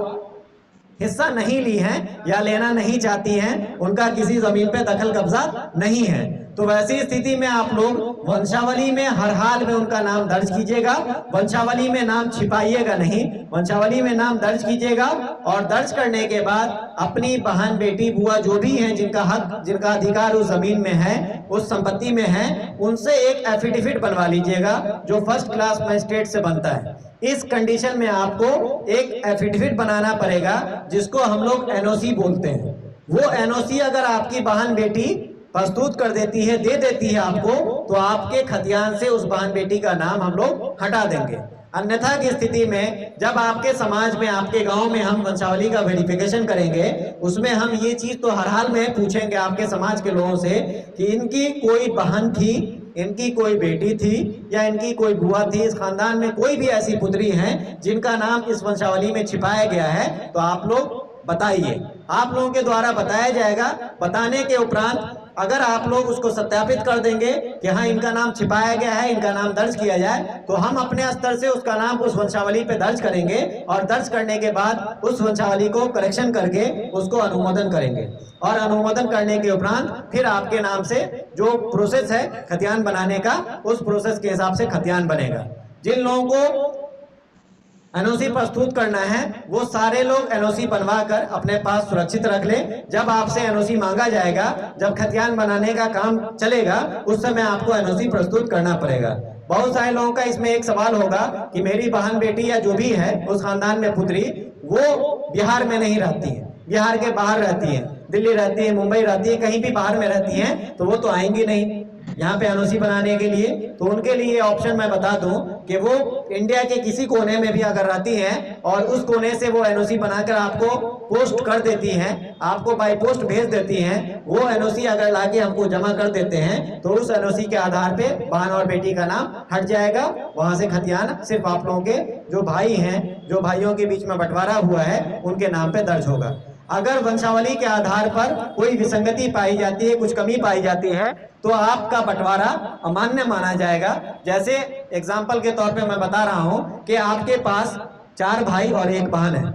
हिस्सा नहीं ली है या लेना नहीं चाहती हैं, उनका किसी जमीन पे दखल कब्जा नहीं है, तो वैसी स्थिति में आप लोग वंशावली में हर हाल में उनका नाम दर्ज कीजिएगा। वंशावली में नाम छिपाइएगा नहीं, वंशावली में नाम दर्ज कीजिएगा और दर्ज करने के बाद अपनी बहन, बेटी, बुआ जो भी हैं जिनका हक, जिनका अधिकार उस जमीन में है, उस संपत्ति में है, उनसे एक एफिडेविट बनवा लीजिएगा जो फर्स्ट क्लास मजिस्ट्रेट से बनता है। इस कंडीशन में आपको एक एफिडेविट बनाना पड़ेगा जिसको हम लोग एनओसी बोलते हैं। वो एनओसी अगर आपकी बहन, बेटी प्रस्तुत कर देती है, दे देती है आपको, तो आपके खतियान से उस बहन, बेटी का नाम हम लोग हटा देंगे। अन्यथा की स्थिति में जब आपके समाज में, आपके गांव में हम वंशावली का वेरिफिकेशन करेंगे, उसमें हम ये चीज तो हर हाल में पूछेंगे आपके समाज के लोगों से कि इनकी कोई बहन थी, इनकी कोई बेटी थी या इनकी कोई बुआ थी, इस खानदान में कोई भी ऐसी पुत्री है जिनका नाम इस वंशावली में छिपाया गया है, तो आप लोग बताइए। आप लोगों के द्वारा बताया जाएगा। बताने के उपरांत अगर आप लोग उसको सत्यापित कर देंगे कि हाँ इनका नाम छिपाया गया है, इनका नाम दर्ज किया जाए, तो हम अपने स्तर से उसका नाम उस वंशावली पे दर्ज करेंगे और दर्ज करने के बाद उस वंशावली को करेक्शन करके उसको अनुमोदन करेंगे और अनुमोदन करने के उपरांत फिर आपके नाम से जो प्रोसेस है खतियान बनाने का, उस प्रोसेस के हिसाब से खतियान बनेगा। जिन लोगों को एनओसी प्रस्तुत करना है वो सारे लोग एनओसी बनवा कर अपने पास सुरक्षित रख लें। जब आपसे एनओसी मांगा जाएगा, जब खतियान बनाने का काम चलेगा, उस समय आपको एनओसी प्रस्तुत करना पड़ेगा। बहुत सारे लोगों का इसमें एक सवाल होगा कि मेरी बहन, बेटी या जो भी है उस खानदान में पुत्री, वो बिहार में नहीं रहती है, बिहार के बाहर रहती है, दिल्ली रहती है, मुंबई रहती है, कहीं भी बाहर में रहती है, तो वो तो आएंगी नहीं यहाँ पे एनओसी बनाने के लिए। तो उनके लिए ऑप्शन मैं बता दूं कि वो इंडिया के किसी कोने में भी अगर रहती हैं और उस कोने से वो एनओसी बनाकर आपको पोस्ट कर देती हैं, आपको बाय पोस्ट भेज देती हैं, वो एनओसी अगर लाके हमको जमा कर देते हैं तो उस एनओसी के आधार पे बहन और बेटी का नाम हट जाएगा। वहां से खतियान सिर्फ आप लोगों के जो भाई हैं, जो भाइयों के बीच में बंटवारा हुआ है, उनके नाम पे दर्ज होगा। अगर वंशावली के आधार पर कोई विसंगति पाई जाती है, कुछ कमी पाई जाती है, तो आपका बंटवारा अमान्य माना जाएगा। जैसे एग्जाम्पल के तौर पे मैं बता रहा हूं कि आपके पास 4 भाई और 1 बहन है,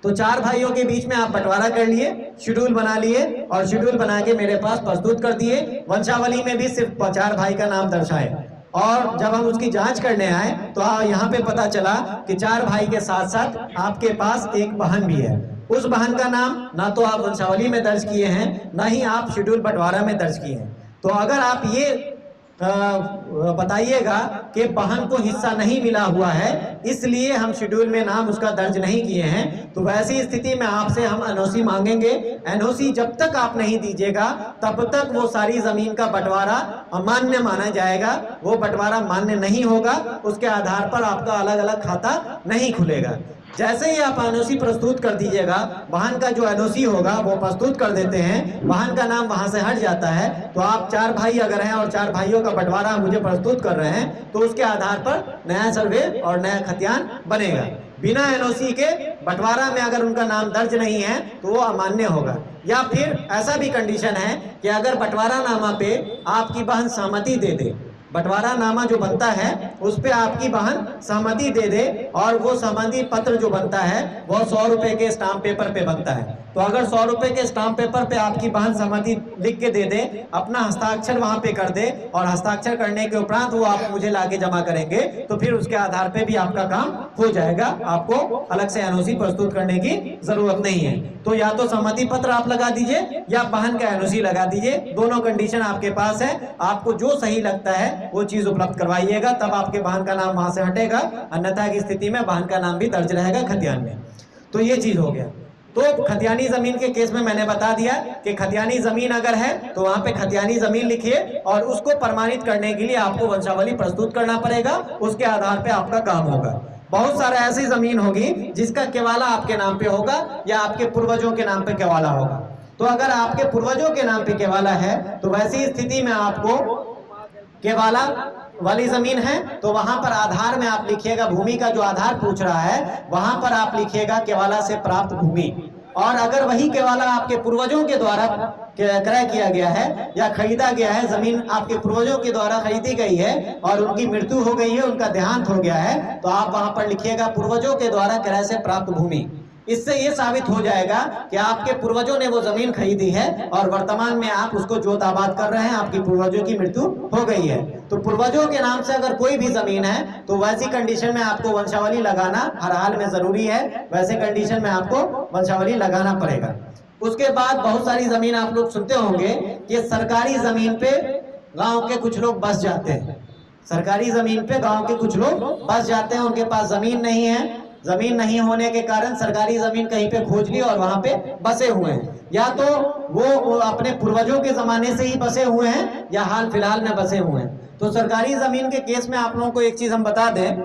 तो 4 भाइयों के बीच में आप बंटवारा कर लिए, शेड्यूल बना लिए और शेड्यूल बना के मेरे पास प्रस्तुत कर दिए। वंशावली में भी सिर्फ 4 भाई का नाम दर्शाए और जब हम उसकी जांच करने आए तो यहाँ पे पता चला कि 4 भाई के साथ साथ आपके पास 1 बहन भी है। उस बहन का नाम ना तो आप वंशावली में दर्ज किए हैं, ना ही आप शेड्यूल बंटवारा में दर्ज किए हैं। तो अगर आप ये बताइएगा कि बहन को हिस्सा नहीं मिला हुआ है इसलिए हम शेड्यूल में नाम उसका दर्ज नहीं किए हैं, तो वैसी स्थिति में आपसे हम एनओसी मांगेंगे। एनओसी जब तक आप नहीं दीजिएगा तब तक वो सारी जमीन का बंटवारा अमान्य माना जाएगा, वो बंटवारा मान्य नहीं होगा, उसके आधार पर आपका अलग अलग खाता नहीं खुलेगा। जैसे ही आप एनओसी प्रस्तुत कर दीजिएगा, बहन का जो एनओसी होगा वो प्रस्तुत कर देते हैं, बहन का नाम वहां से हट जाता है, तो आप 4 भाई अगर हैं और 4 भाइयों का बंटवारा मुझे प्रस्तुत कर रहे हैं, तो उसके आधार पर नया सर्वे और नया खतियान बनेगा। बिना एनओसी के बंटवारा में अगर उनका नाम दर्ज नहीं है तो वो अमान्य होगा। या फिर ऐसा भी कंडीशन है कि अगर बंटवारा नामा पे आपकी बहन सहमति दे दे, बंटवारा नामा जो बनता है उस पे आपकी बहन सहमति दे दे और वो सहमति पत्र जो बनता है वो 100 रुपए के स्टाम्प पेपर पे बनता है। तो अगर 100 रुपए के स्टाम्प पेपर पे आपकी बहन सहमति लिख के दे दे, अपना हस्ताक्षर वहां पे कर दे और हस्ताक्षर करने के उपरांत वो आप मुझे लाके जमा करेंगे, तो फिर उसके आधार पे भी आपका काम हो जाएगा। आपको अलग से एनओसी प्रस्तुत करने की जरूरत नहीं है। तो या तो सहमति पत्र आप लगा दीजिए या बहन का एनओसी लगा दीजिए, दोनों कंडीशन आपके पास है। आपको जो सही लगता है वो चीज उपलब्ध करवाइएगा, तब आपके बहन का नाम वहां से हटेगा, अन्यथा की स्थिति में बहन का नाम भी दर्ज रहेगा खतियान में। तो ये चीज हो गया। तो खतियानी जमीन के केस में मैंने बता दिया कि खतियानी जमीन अगर है तो वहां पे खतियानी जमीन लिखिए और उसको प्रमाणित करने के लिए आपको वंशावली प्रस्तुत करना पड़ेगा, उसके आधार पे आपका काम होगा। बहुत सारा ऐसी जमीन होगी जिसका केवाला आपके नाम पे होगा या आपके पूर्वजों के नाम पे केवाला होगा। तो अगर आपके पूर्वजों के नाम पे केवाला है तो वैसी स्थिति में आपको केवाला वाली जमीन है तो वहां पर आधार में आप लिखिएगा, भूमि का जो आधार पूछ रहा है वहां पर आप लिखिएगा केवाला से प्राप्त भूमि। और अगर वही केवाला आपके पूर्वजों के द्वारा क्रय किया गया है या खरीदा गया है, जमीन आपके पूर्वजों के द्वारा खरीदी गई है और उनकी मृत्यु हो गई है, उनका देहांत हो गया है, तो आप वहां पर लिखिएगा पूर्वजों के द्वारा क्रय से प्राप्त भूमि। इससे ये साबित हो जाएगा कि आपके पूर्वजों ने वो जमीन खरीदी है और वर्तमान में आप उसको जोत आबाद कर रहे हैं, आपकी पूर्वजों की मृत्यु हो गई है। तो पूर्वजों के नाम से अगर कोई भी जमीन है तो वैसी कंडीशन में आपको वंशावली लगाना हर हाल में जरूरी है, वैसे कंडीशन में आपको वंशावली लगाना पड़ेगा। उसके बाद बहुत सारी जमीन आप लोग सुनते होंगे कि सरकारी जमीन पे गांव के कुछ लोग बस जाते हैं, सरकारी जमीन पे गांव के कुछ लोग बस जाते हैं, उनके पास जमीन नहीं है, जमीन नहीं होने के कारण सरकारी जमीन कहीं पे खोज ली और वहां पे बसे हुए हैं, या तो वो अपने पूर्वजों के जमाने से ही बसे हुए हैं या हाल फिलहाल में बसे हुए हैं। तो सरकारी जमीन के केस में आप लोगों को एक चीज हम बता दें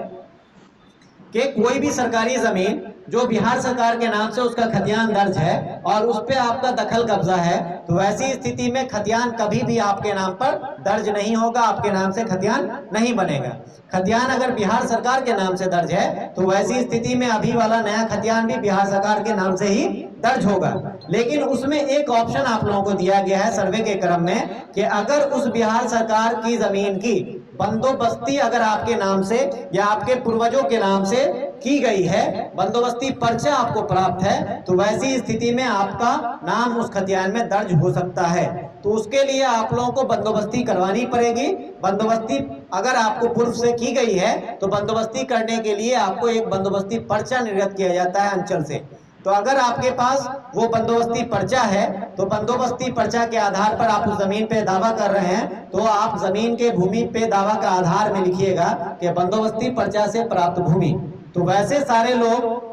कि कोई भी सरकारी जमीन जो बिहार सरकार के नाम से उसका खतियान दर्ज है और उस पे आपका दखल कब्जा है, तो वैसी स्थिति में खतियान कभी भी आपके नाम पर दर्ज नहीं होगा, आपके नाम से खतियान नहीं बनेगा। खतियान अगर बिहार सरकार के नाम से दर्ज है तो वैसी स्थिति में अभी वाला नया खतियान भी बिहार सरकार के नाम से ही दर्ज होगा। लेकिन उसमें एक ऑप्शन आप लोगों को दिया गया है सर्वे के क्रम में कि अगर उस बिहार सरकार की जमीन की बंदोबस्ती अगर आपके नाम से या आपके पूर्वजों के नाम से की गई है, बंदोबस्ती पर्चा आपको प्राप्त है, तो वैसी स्थिति में आपका नाम उस खतियान में दर्ज हो सकता है। तो उसके लिए आप लोगों को बंदोबस्ती करवानी पड़ेगी। बंदोबस्ती अगर आपको पूर्व से की गई है तो बंदोबस्ती करने के लिए आपको एक बंदोबस्ती पर्चा निर्गत किया जाता है अंचल से। तो अगर आपके पास वो बंदोबस्ती पर्चा है तो बंदोबस्ती पर्चा के आधार पर आप उस जमीन पे दावा कर रहे हैं, तो आप जमीन के भूमि पे दावा का आधार में लिखिएगा कि बंदोबस्ती पर्चा से प्राप्त भूमि। तो वैसे सारे लोग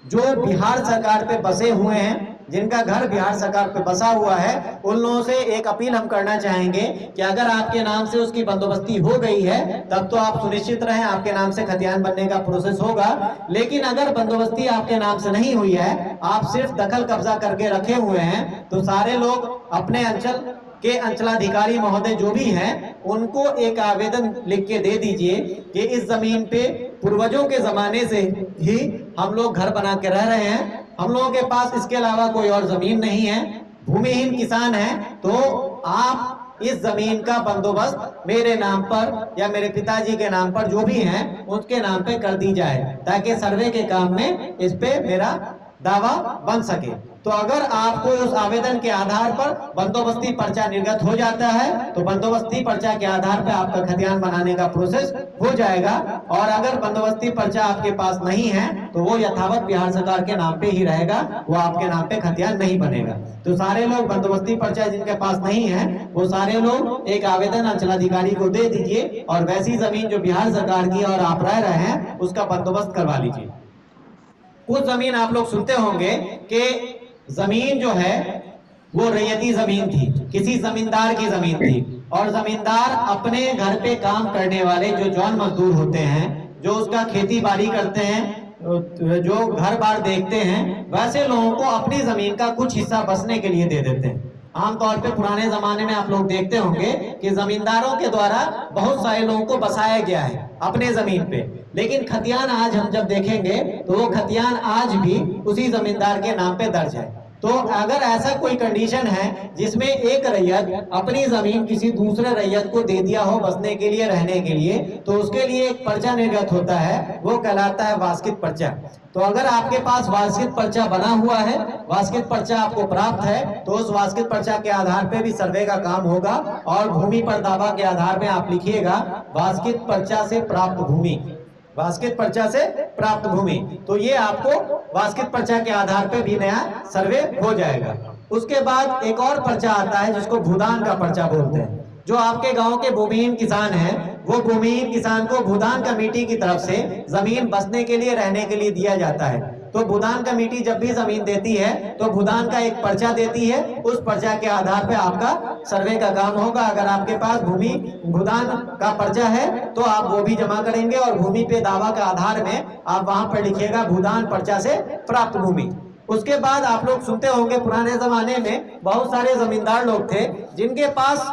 जो बिहार सरकार पे बसे हुए हैं, जिनका घर बिहार सरकार पे बसा हुआ है, उन लोगों से एक अपील हम करना चाहेंगे कि अगर आपके नाम से उसकी बंदोबस्ती हो गई है तब तो आप सुनिश्चित रहें आपके नाम से खतियान बनने का प्रोसेस होगा। लेकिन अगर बंदोबस्ती आपके नाम से नहीं हुई है, आप सिर्फ दखल कब्जा करके रखे हुए हैं, तो सारे लोग अपने अंचल के अंचलाधिकारी महोदय जो भी हैं उनको एक आवेदन लिख के दे दीजिए कि इस जमीन पे पूर्वजों के जमाने से ही हम लोग घर बना के रह रहे हैं, हम लोगों के पास इसके अलावा कोई और जमीन नहीं है, भूमिहीन किसान है, तो आप इस जमीन का बंदोबस्त मेरे नाम पर या मेरे पिताजी के नाम पर जो भी हैं उसके नाम पे कर दी जाए, ताकि सर्वे के काम में इस पे मेरा दावा बन सके। तो अगर आपको उस आवेदन के आधार पर बंदोबस्ती पर्चा निर्गत हो जाता है तो बंदोबस्ती पर्चा के आधार पर आपका खतियान बनाने का प्रोसेस हो जाएगा। और अगर बंदोबस्ती पर्चा आपके पास नहीं है तो वो यथावत बिहार सरकार के नाम पे ही रहेगा, वो आपके नाम पे खतियान नहीं बनेगा। तो सारे लोग बंदोबस्ती पर्चा जिनके पास नहीं है वो सारे लोग एक आवेदन अंचलाधिकारी को दे दीजिए और वैसी जमीन जो बिहार सरकार की और आप रह रहे हैं उसका बंदोबस्त करवा लीजिए। कुछ जमीन आप लोग सुनते होंगे कि जमीन जो है वो रैयती जमीन थी, किसी जमींदार की जमीन थी, और जमींदार अपने घर पे काम करने वाले जो जौन मजदूर होते हैं, जो उसका खेती बाड़ी करते हैं, जो घर बार देखते हैं, वैसे लोगों को अपनी जमीन का कुछ हिस्सा बसने के लिए दे देते हैं। आमतौर पे पुराने जमाने में आप लोग देखते होंगे कि जमींदारों के द्वारा बहुत सारे लोगों को बसाया गया है अपने जमीन पे, लेकिन खतियान आज हम जब देखेंगे तो वो खतियान आज भी उसी जमींदार के नाम पे दर्ज है। तो अगर ऐसा कोई कंडीशन है जिसमें एक रैयत अपनी जमीन किसी दूसरे रैयत को दे दिया हो बसने के लिए, रहने के लिए, तो उसके लिए एक पर्चा निर्गत होता है, वो कहलाता है वास्कित पर्चा। तो अगर आपके पास वास्कित पर्चा बना हुआ है, वास्कित पर्चा आपको प्राप्त है, तो उस वास्कित पर्चा के आधार पे भी सर्वे का काम होगा और भूमि पर दावा के आधार में आप लिखिएगा वास्कित पर्चा से प्राप्त भूमि, वास्कित पर्चा से प्राप्त भूमि। तो ये आपको वास्कित पर्चा के आधार पे भी नया सर्वे हो जाएगा। उसके बाद एक और पर्चा आता है जिसको भूदान का पर्चा बोलते हैं। जो आपके गांव के भूमिहीन किसान हैं, वो भूमिहीन किसान को भूदान कमेटी की तरफ से जमीन बसने के लिए, रहने के लिए दिया जाता है। तो भूदान कमेटी जब भी जमीन देती है तो भूदान का एक पर्चा देती है, उस पर्चा के आधार पे आपका सर्वे का काम होगा। अगर आपके पास भूदान का पर्चा है तो आप वो भी जमा करेंगे और भूमि पे दावा के आधार में आप वहां पर लिखिएगा भूदान पर्चा से प्राप्त भूमि। उसके बाद आप लोग सुनते होंगे पुराने जमाने में बहुत सारे जमींदार लोग थे जिनके पास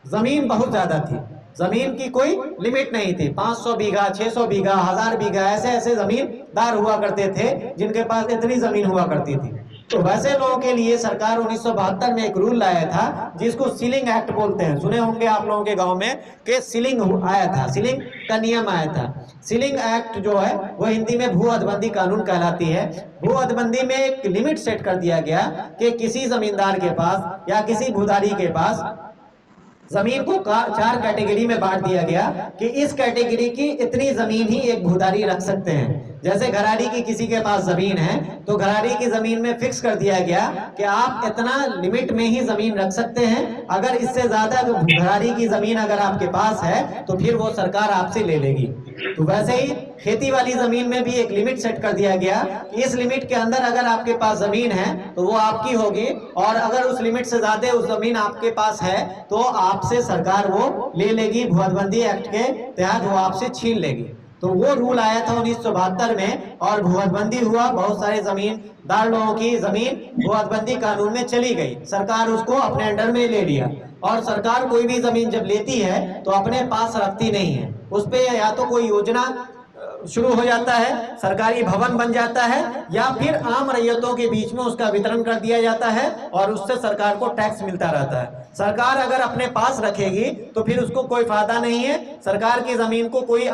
जमीन बहुत ज्यादा थी, जमीन की कोई लिमिट नहीं थी। 500 बीघा, 600 बीघा, 1000 बीघा, ऐसे ऐसे जमीनदार हुआ करते थे जिनके पास इतनी जमीन हुआ करती थी। तो वैसे लोगों के लिए सरकार 1972 में एक रूल लाया था जिसको सीलिंग एक्ट बोलते हैं। सुने होंगे आप लोगों के गांव में कि सीलिंग आया था, सीलिंग का नियम आया था। सीलिंग एक्ट जो है वो हिंदी में भू हदबंदी कानून कहलाती है। भू हदबंदी में एक लिमिट सेट कर दिया गया कि किसी जमींदार के पास या किसी भूधारी के पास जमीन को 4 कैटेगरी में बांट दिया गया कि इस कैटेगरी की इतनी जमीन ही एक भूधारी रख सकते हैं। जैसे घरारी की किसी के पास जमीन है तो घरारी की जमीन में फिक्स कर दिया गया कि आप इतना लिमिट में ही जमीन रख सकते हैं, अगर इससे ज्यादा घरारी की जमीन अगर आपके पास है तो फिर वो सरकार आपसे ले लेगी। तो वैसे ही खेती वाली जमीन में भी एक लिमिट सेट कर दिया गया कि इस लिमिट के अंदर अगर आपके पास जमीन है तो वो आपकी होगी, और अगर उस लिमिट से ज्यादा उस जमीन आपके पास है तो आपसे सरकार वो ले लेगी, भू हदबंदी एक्ट के तहत वो आपसे छीन लेगी। तो वो रूल आया था 1972 में और भू हदबंदी हुआ, बहुत सारे जमींदार लोगों की जमीन भू हदबंदी कानून में चली गई, सरकार उसको अपने अंडर में ले लिया। और सरकार कोई भी जमीन जब लेती है तो अपने पास रखती नहीं है, उस पे या तो कोई योजना शुरू हो जाता है, सरकारी भवन बन जाता है, या फिर आम रैयतों के बीच में उसका वितरण कर दिया जाता है और उससे सरकार को टैक्स मिलता रहता है। सरकार अगर अपने पास रखेगी तो फिर उसको कोई फायदा नहीं है। सरकार की जमीन को कोई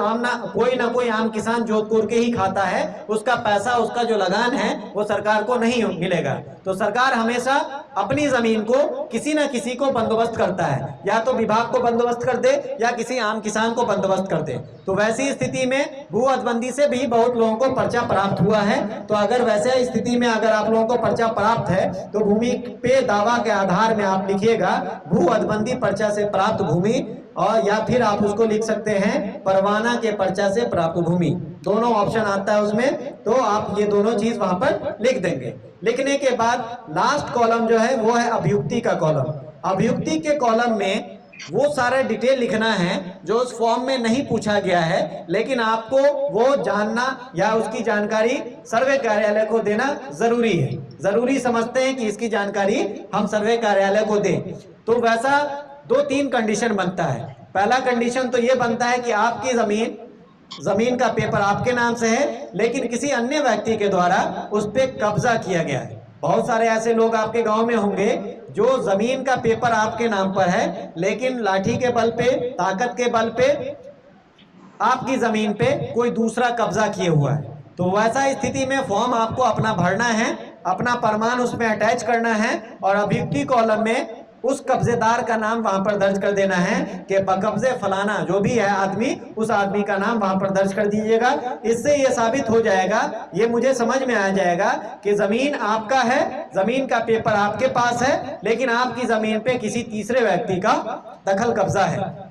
ना कोई आम किसान जोधपुर के ही खाता है, उसका पैसा, उसका जो लगान है वो सरकार को नहीं मिलेगा। तो सरकार हमेशा अपनी जमीन को किसी न किसी को बंदोबस्त करता है, या तो विभाग को बंदोबस्त कर दे या किसी आम किसान को बंदोबस्त कर दे। तो वैसी स्थिति में भू हदबंदी से भी बहुत लोगों को पर्चा प्राप्त हुआ है। तो अगर वैसे स्थिति में अगर आप लोगों को पर्चा प्राप्त है तो भूमि पे दावा के आधार में आप लिखिएगा भू हदबंदी पर्चा से प्राप्त भूमि, और या फिर आप उसको लिख सकते हैं परवाना के पर्चा से प्राप्त भूमि, दोनों ऑप्शन आता है उसमें। तो आप ये दोनों चीज वहां पर लिख देंगे। लिखने के बाद लास्ट कॉलम जो है वो है अभियुक्ति का कॉलम। अभियुक्ति के कॉलम में वो सारा डिटेल लिखना है जो उस फॉर्म में नहीं पूछा गया है, लेकिन आपको वो जानना या उसकी जानकारी सर्वे कार्यालय को देना जरूरी है। जरूरी समझते हैं कि इसकी जानकारी हम सर्वे कार्यालय को दें। तो वैसा 2-3 कंडीशन बनता है। पहला कंडीशन तो ये बनता है कि आपकी जमीन का पेपर आपके नाम से है, लेकिन किसी अन्य व्यक्ति के द्वारा उस पर कब्जा किया गया है। बहुत सारे ऐसे लोग आपके गांव में होंगे जो जमीन का पेपर आपके नाम पर है, लेकिन लाठी के बल पे, ताकत के बल पे आपकी जमीन पे कोई दूसरा कब्जा किए हुआ है। तो वैसा स्थिति में फॉर्म आपको अपना भरना है, अपना प्रमाण उसमें अटैच करना है और अभियुक्ति कॉलम में उस कब्जेदार का नाम वहां पर दर्ज कर देना है कि बकब्जे फलाना जो भी है आदमी, उस आदमी का नाम वहां पर दर्ज कर दीजिएगा। इससे ये साबित हो जाएगा, ये मुझे समझ में आ जाएगा कि जमीन आपका है, जमीन का पेपर आपके पास है, लेकिन आपकी जमीन पे किसी तीसरे व्यक्ति का दखल कब्जा है।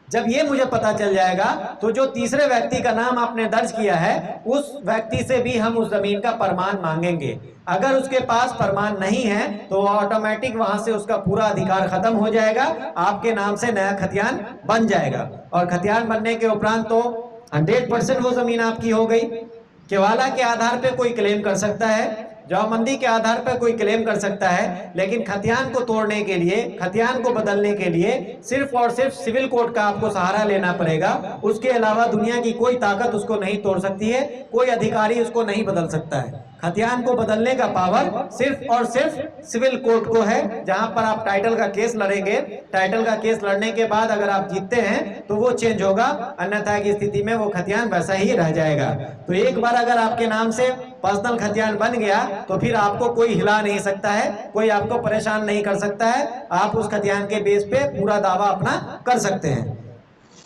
जब ये मुझे पता चल जाएगा तो जो तीसरे व्यक्ति का नाम आपने दर्ज किया है उस व्यक्ति से भी हम उस जमीन का प्रमाण मांगेंगे। अगर उसके पास प्रमाण नहीं है तो ऑटोमेटिक वहां से उसका पूरा अधिकार खत्म हो जाएगा, आपके नाम से नया खतियान बन जाएगा। और खतियान बनने के उपरांत तो 100% वो जमीन आपकी हो गई। केवाला के आधार पे कोई क्लेम कर सकता है, जवाबंदी के आधार पर कोई क्लेम कर सकता है, लेकिन खतियान को तोड़ने के लिए, खतियान को बदलने के लिए सिर्फ और सिर्फ सिविल कोर्ट का आपको सहारा लेना पड़ेगा। उसके अलावा दुनिया की कोई ताकत उसको नहीं तोड़ सकती है, कोई अधिकारी उसको नहीं बदल सकता है। खतियान को बदलने का पावर सिर्फ और सिर्फ सिविल कोर्ट को है, जहां पर आप टाइटल का केस लड़ेंगे। टाइटल का केस लड़ने के बाद अगर आप जीतते हैं तो वो चेंज होगा, अन्यथा की स्थिति में वो खतियान वैसा ही रह जाएगा। तो एक बार अगर आपके नाम से पर्सनल खतियान बन गया तो फिर आपको कोई हिला नहीं सकता है, कोई आपको परेशान नहीं कर सकता है। आप उस खतियान के बेस पे पूरा दावा अपना कर सकते हैं।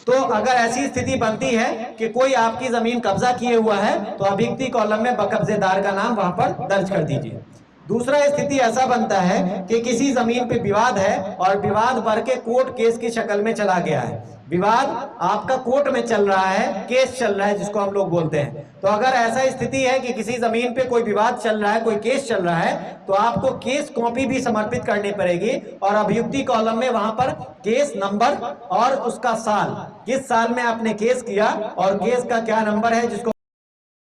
तो अगर ऐसी स्थिति बनती है कि कोई आपकी जमीन कब्जा किए हुआ है तो अभियुक्ति कॉलम में बकब्जेदार का नाम वहां पर दर्ज कर दीजिए। दूसरा स्थिति ऐसा बनता है कि किसी जमीन पे विवाद है और विवाद बढ़ के कोर्ट केस की शक्ल में चला गया है। विवाद आपका कोर्ट में चल रहा है, केस चल रहा है जिसको हम लोग बोलते हैं। तो अगर ऐसा स्थिति है कि किसी जमीन पे कोई विवाद चल रहा है, कोई केस चल रहा है, तो आपको केस कॉपी भी समर्पित करनी पड़ेगी और अभियुक्ति कॉलम में वहां पर केस नंबर और उसका साल, किस साल में आपने केस किया और केस का क्या नंबर है जिसको